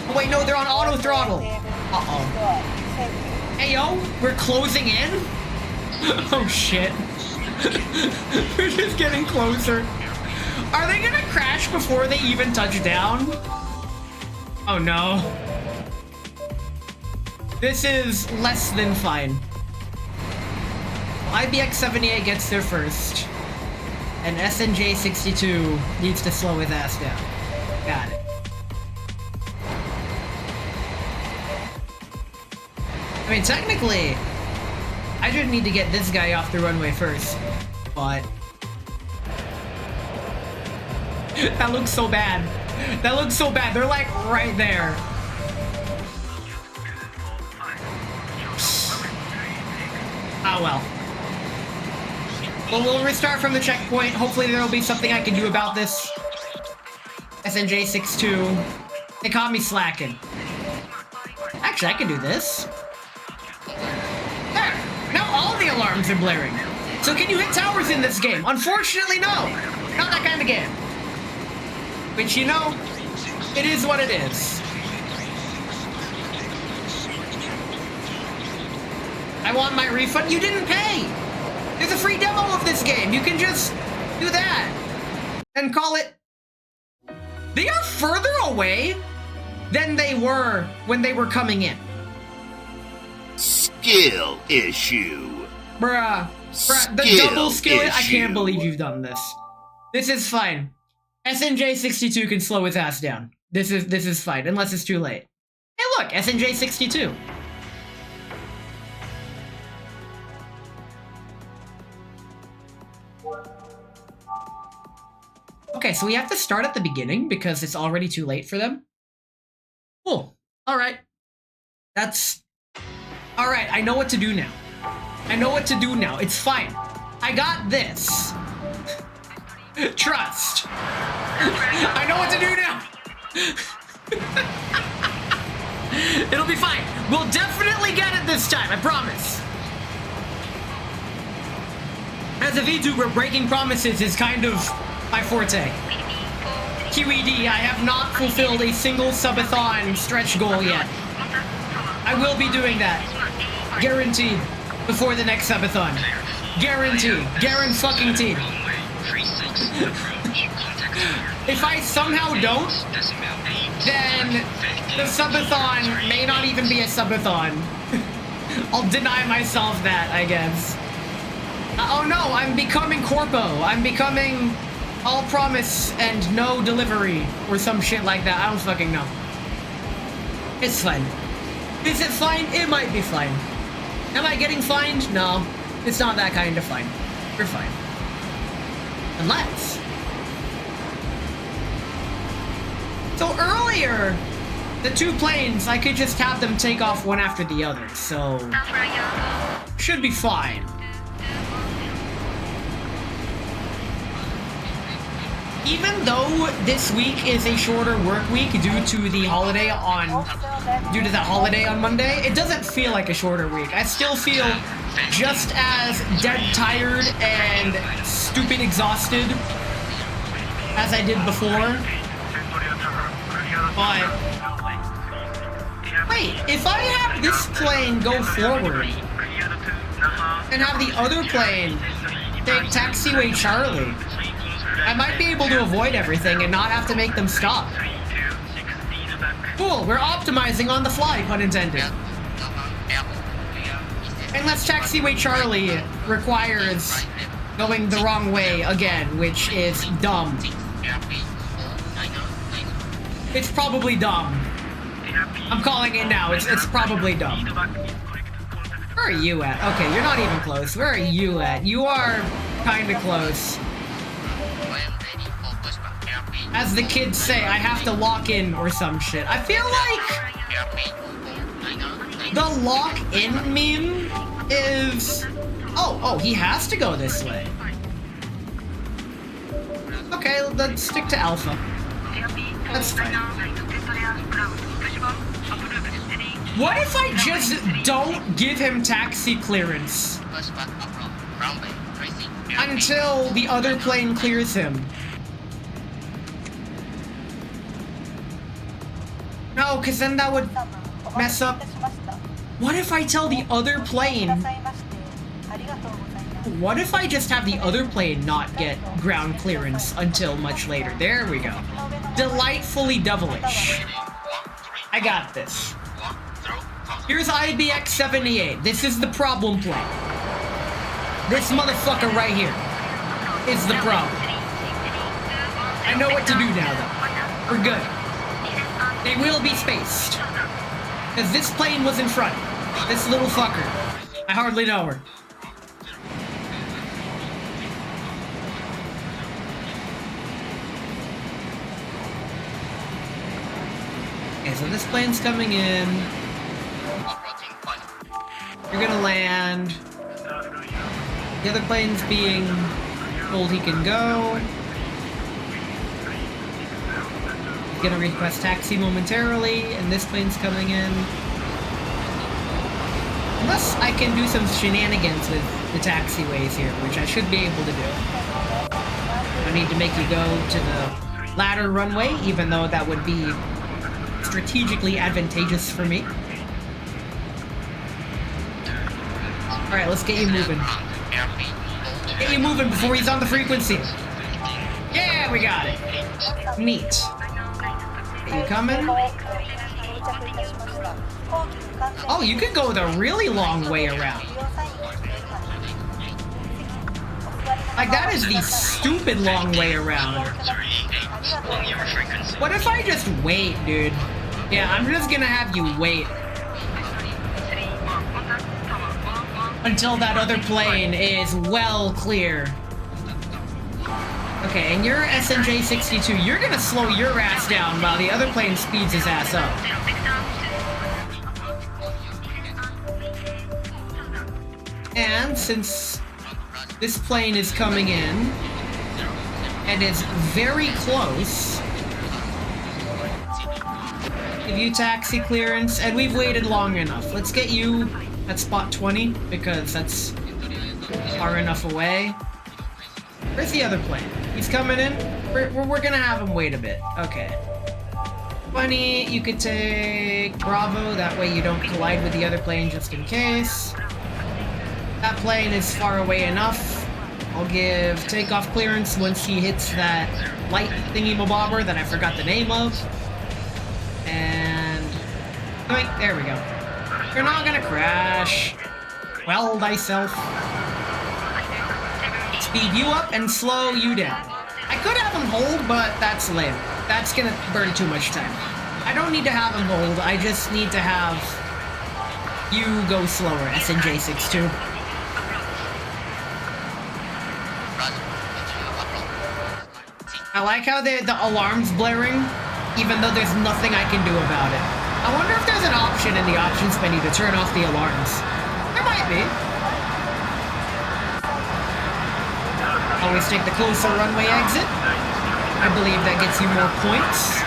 Speaker 2: Oh wait, no, they're on auto throttle. Uh-oh. Hey yo, we're closing in? Oh shit. We're just getting closer. Are they gonna crash before they even touch down? Oh no. This is less than fine. IBX78 gets there first. And SNJ62 needs to slow his ass down. Got it. I mean, technically, I just need to get this guy off the runway first. But... that looks so bad. That looks so bad. They're like right there. Oh well. Well, we'll restart from the checkpoint. Hopefully there will be something I can do about this. SNJ62. They caught me slacking. Actually, I can do this. There. Now all the alarms are blaring. So can you hit towers in this game? Unfortunately, no. Not that kind of game. Which, you know, it is what it is. I want my refund. You didn't pay! There's a free demo of this game. You can just do that and call it... They are further away than they were when they were coming in.
Speaker 1: Skill issue.
Speaker 2: Bruh, the double skill issue. I can't believe you've done this. This is fine. SNJ62 can slow his ass down. This is fine, unless it's too late. Hey look, SNJ62. Okay, so we have to start at the beginning because it's already too late for them. Cool. Alright. That's... Alright, I know what to do now. I know what to do now. It's fine. I got this. Trust. I know what to do now. It'll be fine. We'll definitely get it this time, I promise. As a VTuber, breaking promises is kind of my forte. QED, I have not fulfilled a single subathon stretch goal yet. I will be doing that. Guaranteed. Before the next subathon. Guaranteed. Guaranteed. If I somehow don't, then the subathon may not even be a subathon. I'll deny myself that, I guess. Oh no, I'm becoming Corpo. I'm becoming all promise and no delivery, or some shit like that. I don't fucking know. It's fine. Is it fine? It might be fine. Am I getting fined? No. It's not that kind of fine. We're fine. Unless... So earlier, the two planes, I could just have them take off one after the other, so... should be fine. Even though this week is a shorter work week due to the holiday on Monday, it doesn't feel like a shorter week. I still feel just as dead tired and stupid exhausted as I did before. But wait, if I have this plane go forward and have the other plane take Taxiway Charlie, I might be able to avoid everything and not have to make them stop. Cool, we're optimizing on the fly, pun intended. Unless Taxiway Charlie requires going the wrong way again, which is dumb. It's probably dumb. I'm calling it now, it's probably dumb. Where are you at? Okay, you're not even close. Where are you at? You are kinda close. As the kids say, I have to lock in or some shit. I feel like the lock in meme is... Oh, he has to go this way. Okay, let's stick to Alpha. That's fine. What if I just don't give him taxi clearance until the other plane clears him? No, because then that would mess up. What if I tell the other plane? What if I just have the other plane not get ground clearance until much later? There we go. Delightfully devilish. I got this. Here's IBX-78. This is the problem plane. This motherfucker right here is the problem. I know what to do now, though. We're good. They will be spaced. Because this plane was in front. This little fucker. I hardly know her. Okay, so this plane's coming in. You're gonna land. The other plane's being told he can go. He's gonna request taxi momentarily, and this plane's coming in. Unless I can do some shenanigans with the taxiways here, which I should be able to do. I need to make you go to the ladder runway, even though that would be strategically advantageous for me. Alright, let's get you moving. Get you moving before he's on the frequency. Yeah, we got it. Neat. Are you coming? Oh, you could go the really long way around. Like, that is the stupid long way around. What if I just wait, dude? Yeah, I'm just gonna have you wait until that other plane is well clear. Okay, and you're SNJ-62. You're gonna slow your ass down while the other plane speeds his ass up. And since this plane is coming in and is very close, give you taxi clearance, and we've waited long enough. Let's get you at spot 20, because that's far enough away. Where's the other plane? He's coming in? We're gonna have him wait a bit. Okay. 20, you could take Bravo, that way you don't collide with the other plane just in case. That plane is far away enough. I'll give takeoff clearance once he hits that light thingy-mabobber that I forgot the name of. And... wait, there we go. You're not gonna crash. Well thyself. Speed you up and slow you down. I could have him hold, but that's lame. That's gonna burn too much time. I don't need to have him hold, I just need to have you go slower, SNJ-62. I like how the alarm's blaring, even though there's nothing I can do about it. I wonder if there's an option in the options menu to turn off the alarms. There might be. Always take the closer runway exit. I believe that gets you more points.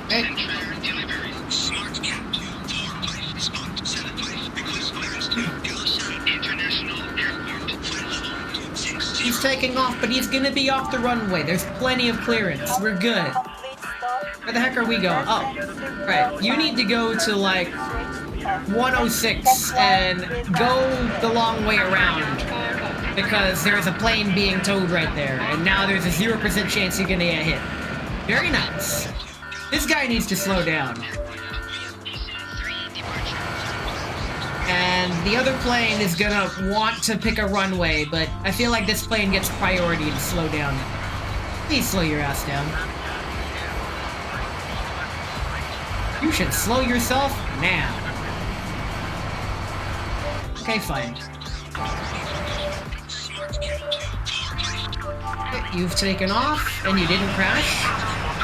Speaker 2: Okay. He's taking off, but he's gonna be off the runway. There's plenty of clearance. We're good. Where the heck are we going? Oh, right. You need to go to, like, 106 and go the long way around, because there's a plane being towed right there, and now there's a 0% chance you're gonna get hit. Very nice. This guy needs to slow down. And the other plane is gonna want to pick a runway, but I feel like this plane gets priority to slow down. Please slow your ass down. You should slow yourself now. Okay, fine. Okay, you've taken off, and you didn't crash,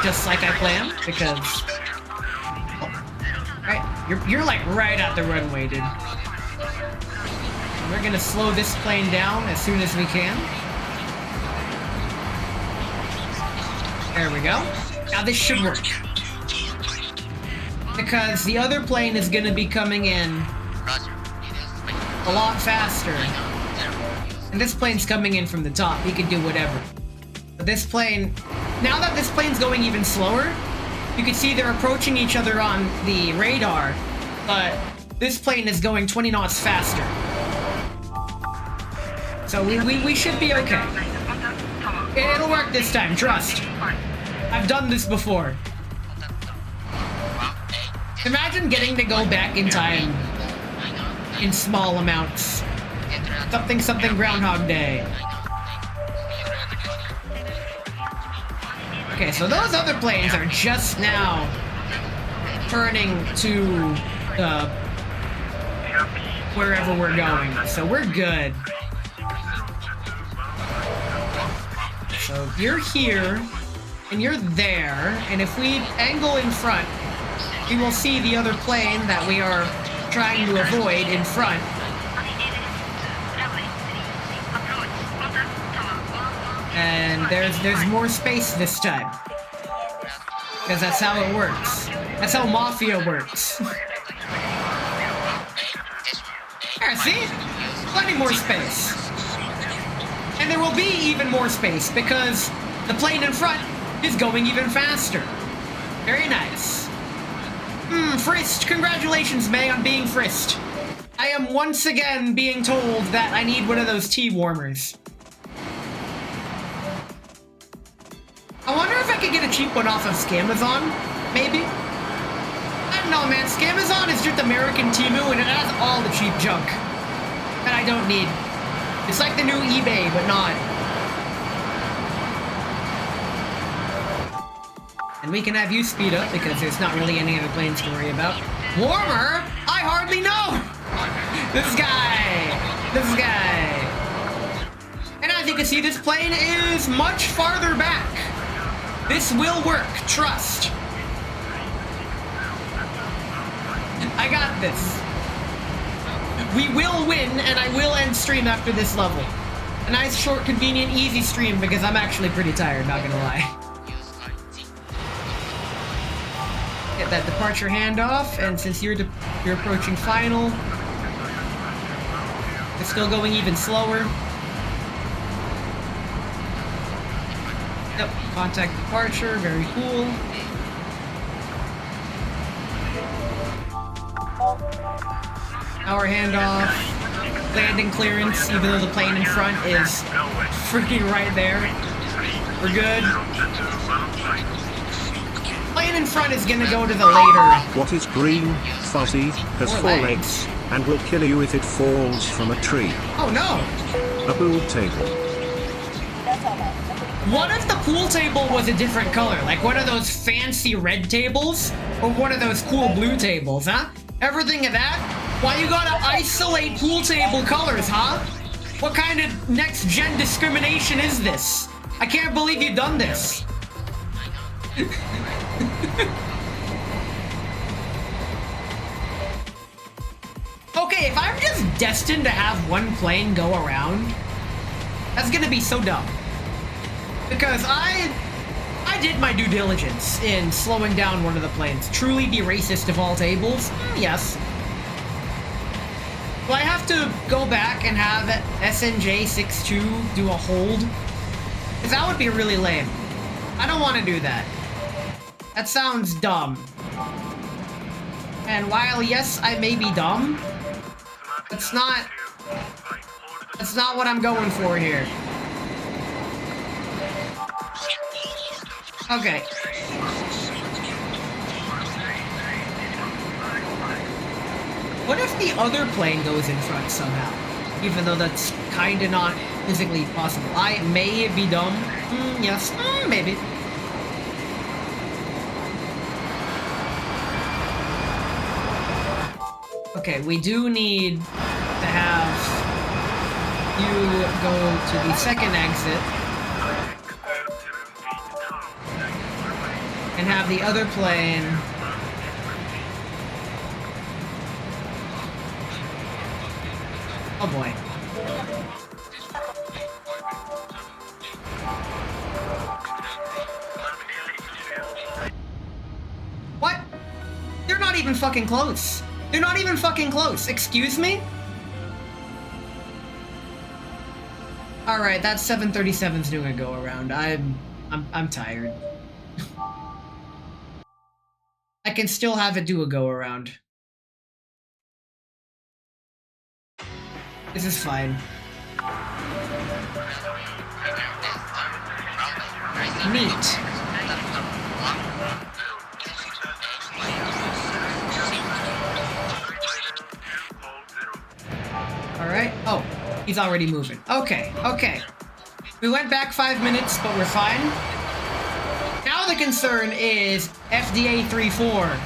Speaker 2: just like I planned, because... Alright, you're like right at the runway, dude. And we're gonna slow this plane down as soon as we can. There we go. Now this should work. Because the other plane is gonna be coming in a lot faster. And this plane's coming in from the top. He can do whatever. But this plane... Now that this plane's going even slower, you can see they're approaching each other on the radar, but this plane is going 20 knots faster. So we should be okay. It'll work this time, trust. I've done this before. Imagine getting to go back in time in small amounts. Something Groundhog Day. Okay, so those other planes are just now turning to wherever we're going, so we're good. So you're here, and you're there, and if we angle in front, we will see the other plane that we are trying to avoid in front. And there's more space this time. Because that's how it works. That's how Mafia works. There, see? Plenty more space. And there will be even more space because the plane in front is going even faster. Very nice. Frisked. Congratulations, May, on being frisked. I am once again being told that I need one of those tea warmers. I wonder if I could get a cheap one off of Scamazon, maybe? I don't know, man. Scamazon is just American Temu, and it has all the cheap junk that I don't need. It's like the new eBay, but not. And we can have you speed up, because there's not really any other planes to worry about. Warmer? I hardly know! This guy! This guy! And as you can see, this plane is much farther back. This will work, trust. I got this. We will win, and I will end stream after this level. A nice, short, convenient, easy stream, because I'm actually pretty tired, not gonna lie. Get that departure handoff, and since you're approaching final, it's still going even slower. Yep, contact departure, very cool. Power handoff, landing clearance, even though the plane in front is freaking right there. We're good. Plane in front is gonna go to the later.
Speaker 3: What is green, fuzzy, has four legs, and will kill you if it falls from a tree?
Speaker 2: Oh no!
Speaker 3: A pool table.
Speaker 2: What if the pool table was a different color? Like one of those fancy red tables? Or one of those cool blue tables, huh? Ever think of that? Why you gotta isolate pool table colors, huh? What kind of next-gen discrimination is this? I can't believe you've done this. Okay, if I'm just destined to have one plane go around, that's gonna be so dumb. Because I did my due diligence in slowing down one of the planes. Truly the racist of all tables? Yes. Do I have to go back and have SNJ62 do a hold? Because that would be really lame. I don't want to do that. That sounds dumb. And while, yes, I may be dumb, that's not what I'm going for here. Okay. What if the other plane goes in front somehow? Even though that's kinda not physically possible. I may be dumb. Yes, maybe. Okay, we do need to have you go to the second exit and have the other plane oh boy. What? They're not even fucking close. They're not even fucking close. Excuse me? Alright, that 737's doing a go around. I'm tired. I can still have it do a go around. This is fine. Neat. Alright. Oh, he's already moving. Okay, okay. We went back 5 minutes, but we're fine. Now the concern is FDA 3-4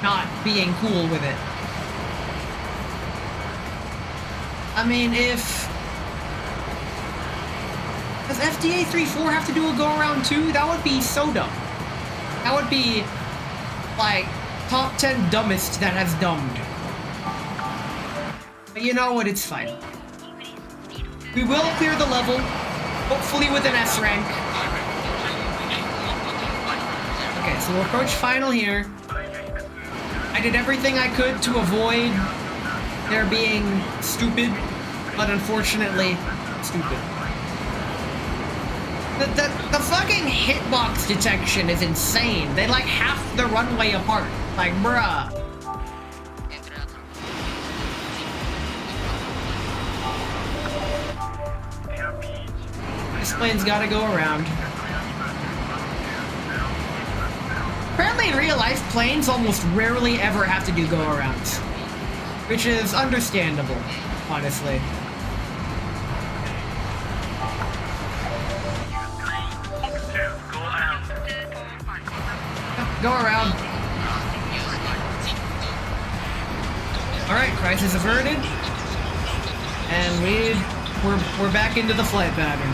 Speaker 2: not being cool with it. I mean, if... Does FDA 3-4 have to do a go-around too? That would be so dumb. That would be, like, top 10 dumbest that has dumbed. But you know what? It's fine. We will clear the level, hopefully with an S rank. Okay, so we'll approach final here. I did everything I could to avoid there being stupid, but unfortunately, stupid. The fucking hitbox detection is insane. They like half the runway apart. Like, bruh. This plane's gotta go around. Apparently in real life, planes almost rarely ever have to do go-arounds. Which is understandable, honestly. Go around. Alright, crisis averted. And we're back into the flight pattern.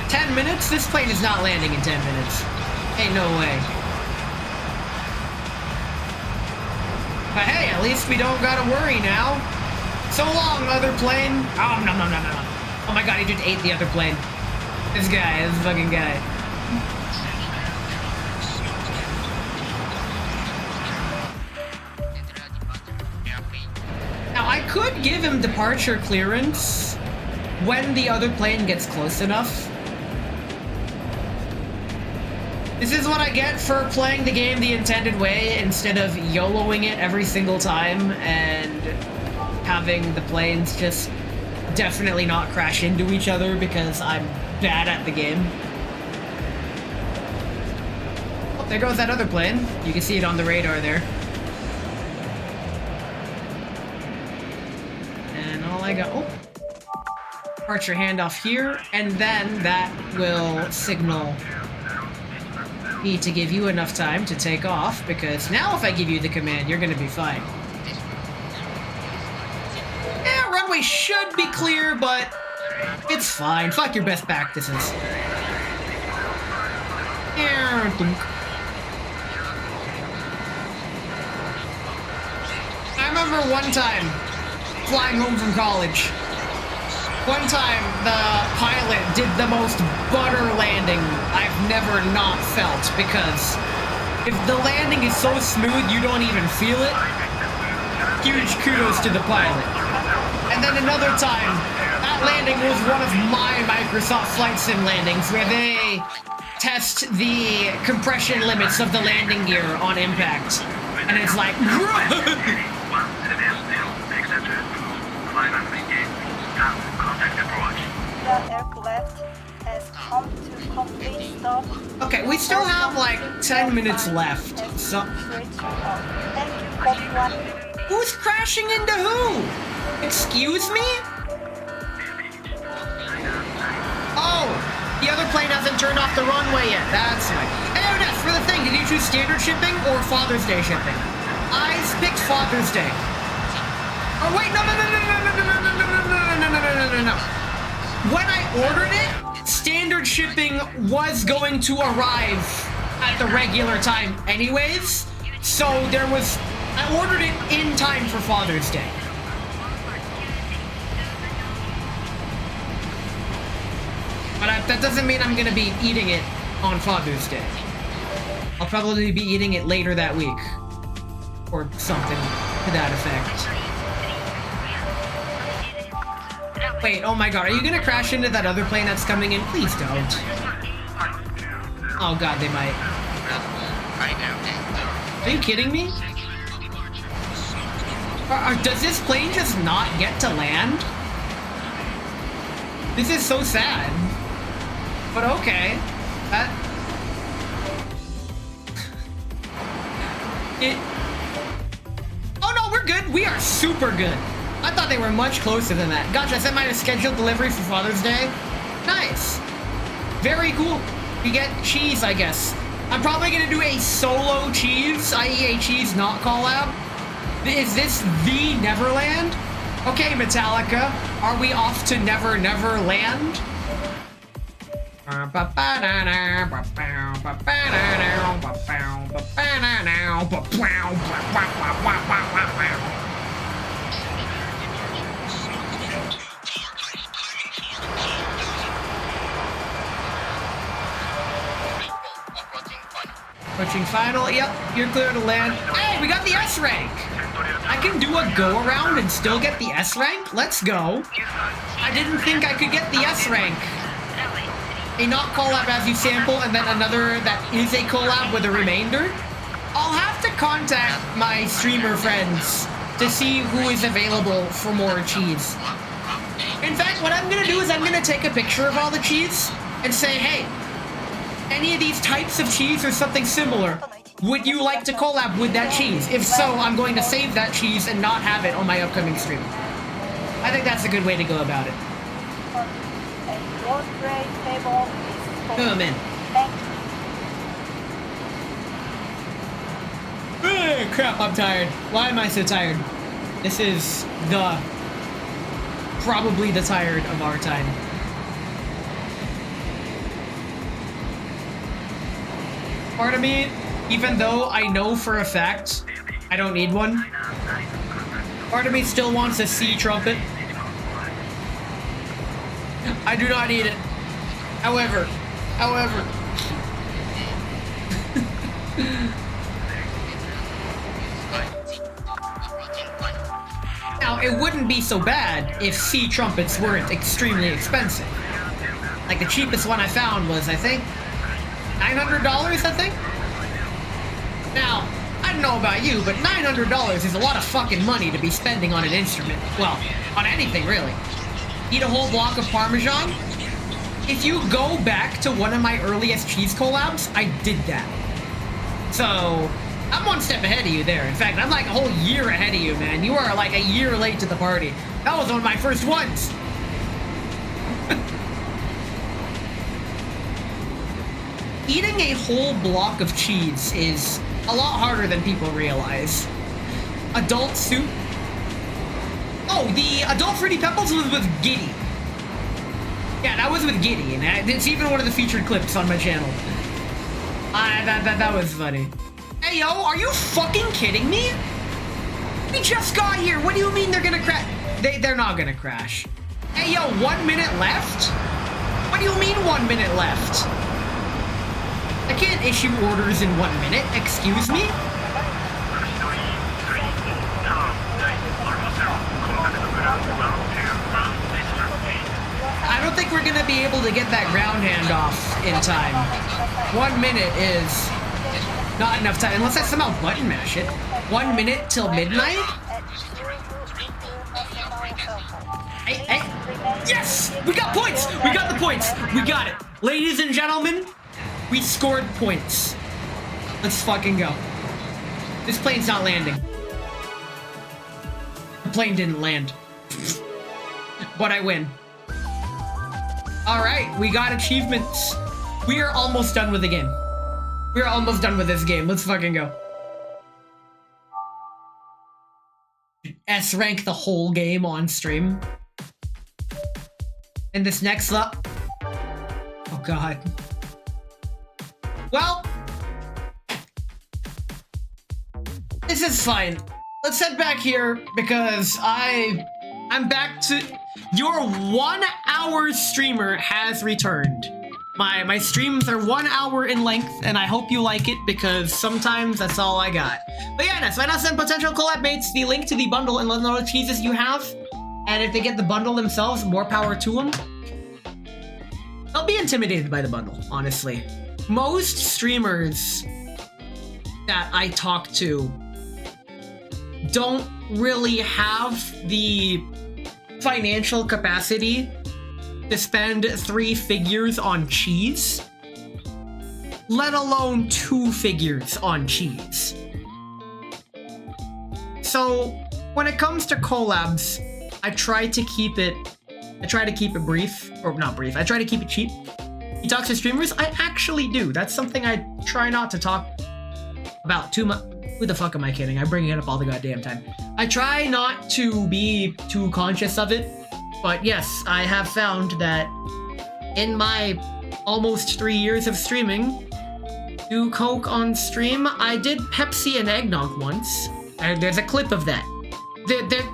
Speaker 2: 10 minutes? This plane is not landing in 10 minutes. Ain't no way. But hey, at least we don't gotta worry now. So long, other plane. Oh, no. Oh my god, he just ate the other plane. This fucking guy. Now, I could give him departure clearance when the other plane gets close enough. This is what I get for playing the game the intended way instead of YOLOing it every single time and having the planes just definitely not crash into each other because I'm bad at the game. Oh, there goes that other plane. You can see it on the radar there. And all I got... Oh! Departure handoff here, and then that will signal me to give you enough time to take off, because now if I give you the command, you're gonna be fine. Yeah, runway should be clear, but it's fine. Fuck your best practices. I remember one time flying home from college. One time, the pilot did the most butter landing I've never not felt, because if the landing is so smooth you don't even feel it, huge kudos to the pilot. And then another time, that landing was one of my Microsoft Flight Sim landings, where they test the compression limits of the landing gear on impact. And it's like,
Speaker 5: The aircraft has come to complete stop.
Speaker 2: Okay, we still have like 10 minutes left. So
Speaker 5: Thank you, everyone.
Speaker 2: who's crashing into who? Excuse me? Oh, the other plane hasn't turned off the runway yet. That's right. Hey, Odette, for the thing, did you choose standard shipping or Father's Day shipping? I picked Father's Day. Oh wait, no. When I ordered it, standard shipping was going to arrive at the regular time anyways. So I ordered it in time for Father's Day. But that doesn't mean I'm gonna be eating it on Father's Day. I'll probably be eating it later that week. Or something to that effect. Wait, oh my god, are you gonna crash into that other plane that's coming in? Please don't. Oh god, they might. Are you kidding me? Does this plane just not get to land? This is so sad. But okay. Oh no, we're good. We are super good. I thought they were much closer than that. Gosh, I sent my scheduled delivery for Father's Day. Nice. Very cool. We get cheese, I guess. I'm probably gonna do a solo cheese, i.e. a cheese not collab. Is this the Neverland? Okay, Metallica. Are we off to Never Land? Approaching final. Yep, you're clear to land. Hey, we got the S rank. I can do a go around and still get the S rank. Let's go. I didn't think I could get the S rank. A not collab as you sample, and then another that is a collab with a remainder. I'll have to contact my streamer friends to see who is available for more cheese. In fact, what I'm gonna do is I'm gonna take a picture of all the cheese and say, hey, any of these types of cheese or something similar, would you like to collab with that cheese? If so, I'm going to save that cheese and not have it on my upcoming stream. I think that's a good way to go about it. Come in. Ugh, crap, I'm tired. Why am I so tired? This is probably the tired of our time. Part of me, even though I know for a fact I don't need one, part of me still wants a C trumpet. I do not need it. However. Now, it wouldn't be so bad if C trumpets weren't extremely expensive. Like, the cheapest one I found was, I think, $900, I think? Now, I don't know about you, but $900 is a lot of fucking money to be spending on an instrument. Well, on anything, really. Eat a whole block of Parmesan? If you go back to one of my earliest cheese collabs, I did that. So, I'm one step ahead of you there. In fact, I'm like a whole year ahead of you, man. You are like a year late to the party. That was one of my first ones. Eating a whole block of cheese is a lot harder than people realize. Adult soup. Oh, the adult Fruity Pebbles was with Giddy. Yeah, that was with Giddy, and it's even one of the featured clips on my channel. That was funny. Hey, yo, are you fucking kidding me? We just got here. What do you mean they're gonna crash? They're not gonna crash. Hey, yo, 1 minute left? What do you mean 1 minute left? I can't issue orders in 1 minute, excuse me? I don't think we're gonna be able to get that ground handoff in time. 1 minute is not enough time, unless I somehow button mash it. 1 minute till midnight? Hey. Yes! We got points! We got the points! We got it! Ladies and gentlemen, we scored points. Let's fucking go. This plane's not landing. The plane didn't land. But I win. Alright, we got achievements. We are almost done with the game. We are almost done with this game. Let's fucking go. S-rank the whole game on stream. And this next up... Oh god. Well... This is fine. Let's head back here because I'm back to... Your 1 hour streamer has returned. My streams are 1 hour in length, and I hope you like it because sometimes that's all I got. But yeah, that's why not send potential collab mates the link to the bundle and let them know what cheeses you have. And if they get the bundle themselves, more power to them. They'll be intimidated by the bundle, honestly. Most streamers that I talk to don't really have the financial capacity to spend 3 figures on cheese, let alone 2 figures on cheese. So when it comes to collabs, I try to keep it brief, or not brief, I try to keep it cheap. He talks to streamers, I actually do. That's something I try not to talk about too much. Who the fuck am I kidding? I bring it up all the goddamn time. I try not to be too conscious of it, but yes, I have found that in my almost 3 years of streaming, do Coke on stream, I did Pepsi and eggnog once, and there's a clip of that.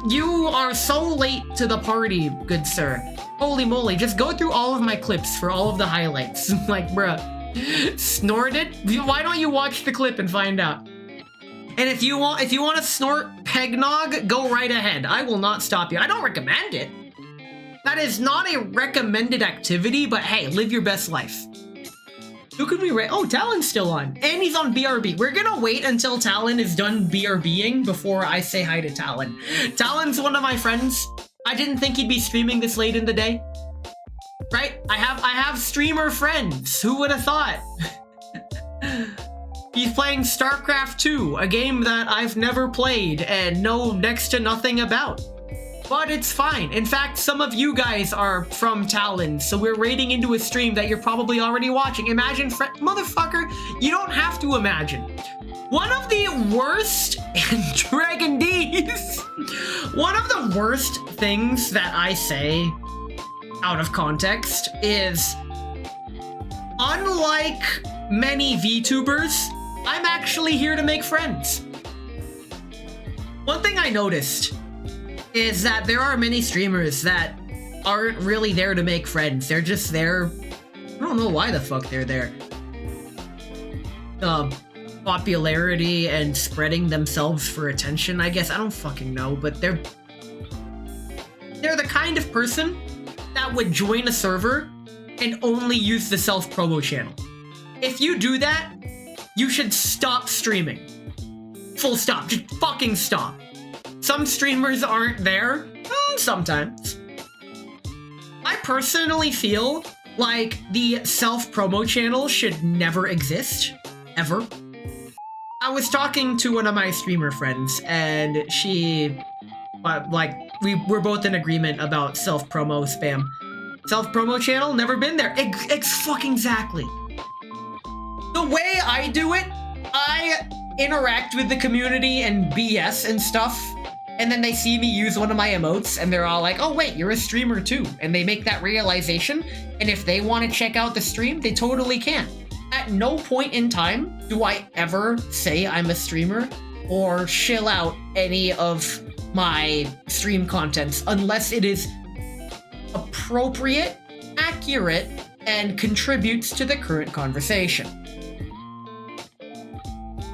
Speaker 2: You are so late to the party, good sir. Holy moly, just go through all of my clips for all of the highlights. Like, bruh, snorted? Why don't you watch the clip and find out? And if you want to snort pegnog, go right ahead. I will not stop you. I don't recommend it. That is not a recommended activity, but hey, live your best life. Who could we rate? Oh, Talon's still on. And he's on BRB. We're gonna wait until Talon is done BRBing before I say hi to Talon. Talon's one of my friends. I didn't think he'd be streaming this late in the day. Right? I have streamer friends. Who would have thought? He's playing StarCraft 2, a game that I've never played and know next to nothing about. But it's fine. In fact, some of you guys are from Talon, so we're raiding into a stream that you're probably already watching. Imagine, motherfucker, you don't have to imagine. One of the worst, Dragon D's, one of the worst things that I say out of context is, unlike many VTubers, I'm actually here to make friends. One thing I noticed is that there are many streamers that aren't really there to make friends. They're just there. I don't know why the fuck they're there. Popularity and spreading themselves for attention, I guess. I don't fucking know, but they're the kind of person that would join a server and only use the self-promo channel. If you do that, you should stop streaming. Full stop. Just fucking stop. Some streamers aren't there. Sometimes. I personally feel like the self-promo channel should never exist. Ever. I was talking to one of my streamer friends, and she... we're both in agreement about self-promo spam. Self-promo channel, never been there. Fucking exactly. The way I do it, I interact with the community and BS and stuff, and then they see me use one of my emotes, and they're all like, oh wait, you're a streamer too. And they make that realization, and if they want to check out the stream, they totally can. At no point in time do I ever say I'm a streamer or shill out any of my stream contents unless it is appropriate, accurate, and contributes to the current conversation.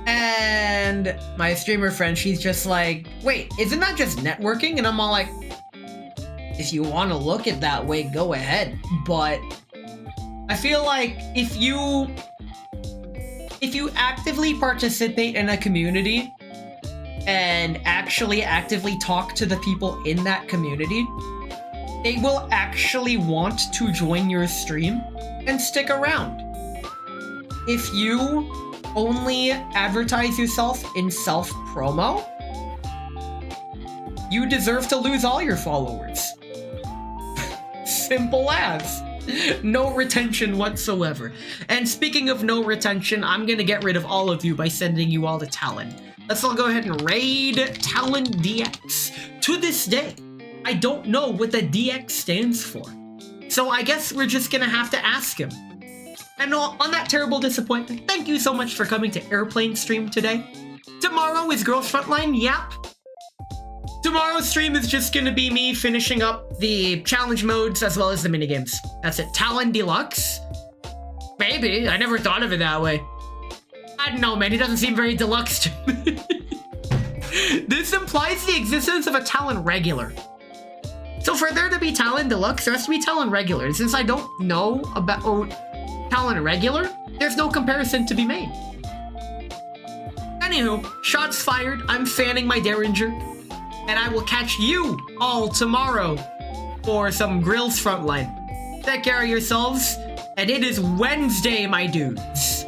Speaker 2: And my streamer friend, she's just like, wait, isn't that just networking? And I'm all like, if you want to look at that way, go ahead. But I feel like if you actively participate in a community and actually actively talk to the people in that community, they will actually want to join your stream and stick around. If you only advertise yourself in self-promo, you deserve to lose all your followers. Simple as. No retention whatsoever. And speaking of no retention, I'm gonna get rid of all of you by sending you all to Talon. Let's all go ahead and raid Talon DX. to this day, I don't know what the DX stands for. So I guess we're just gonna have to ask him. And on that terrible disappointment, thank you so much for coming to Airplane Stream today. Tomorrow is Girls Frontline, yep. Tomorrow's stream is just gonna be me finishing up the challenge modes as well as the minigames. That's it. Talon Deluxe? Maybe. I never thought of it that way. I don't know, man. He doesn't seem very deluxe to me. This implies the existence of a Talon Regular. So for there to be Talon Deluxe, there has to be Talon Regular. Since I don't know about Talon Regular, there's no comparison to be made. Anywho, shots fired. I'm fanning my Derringer. And I will catch you all tomorrow for some Grills Frontline. Take care of yourselves. And it is Wednesday, my dudes.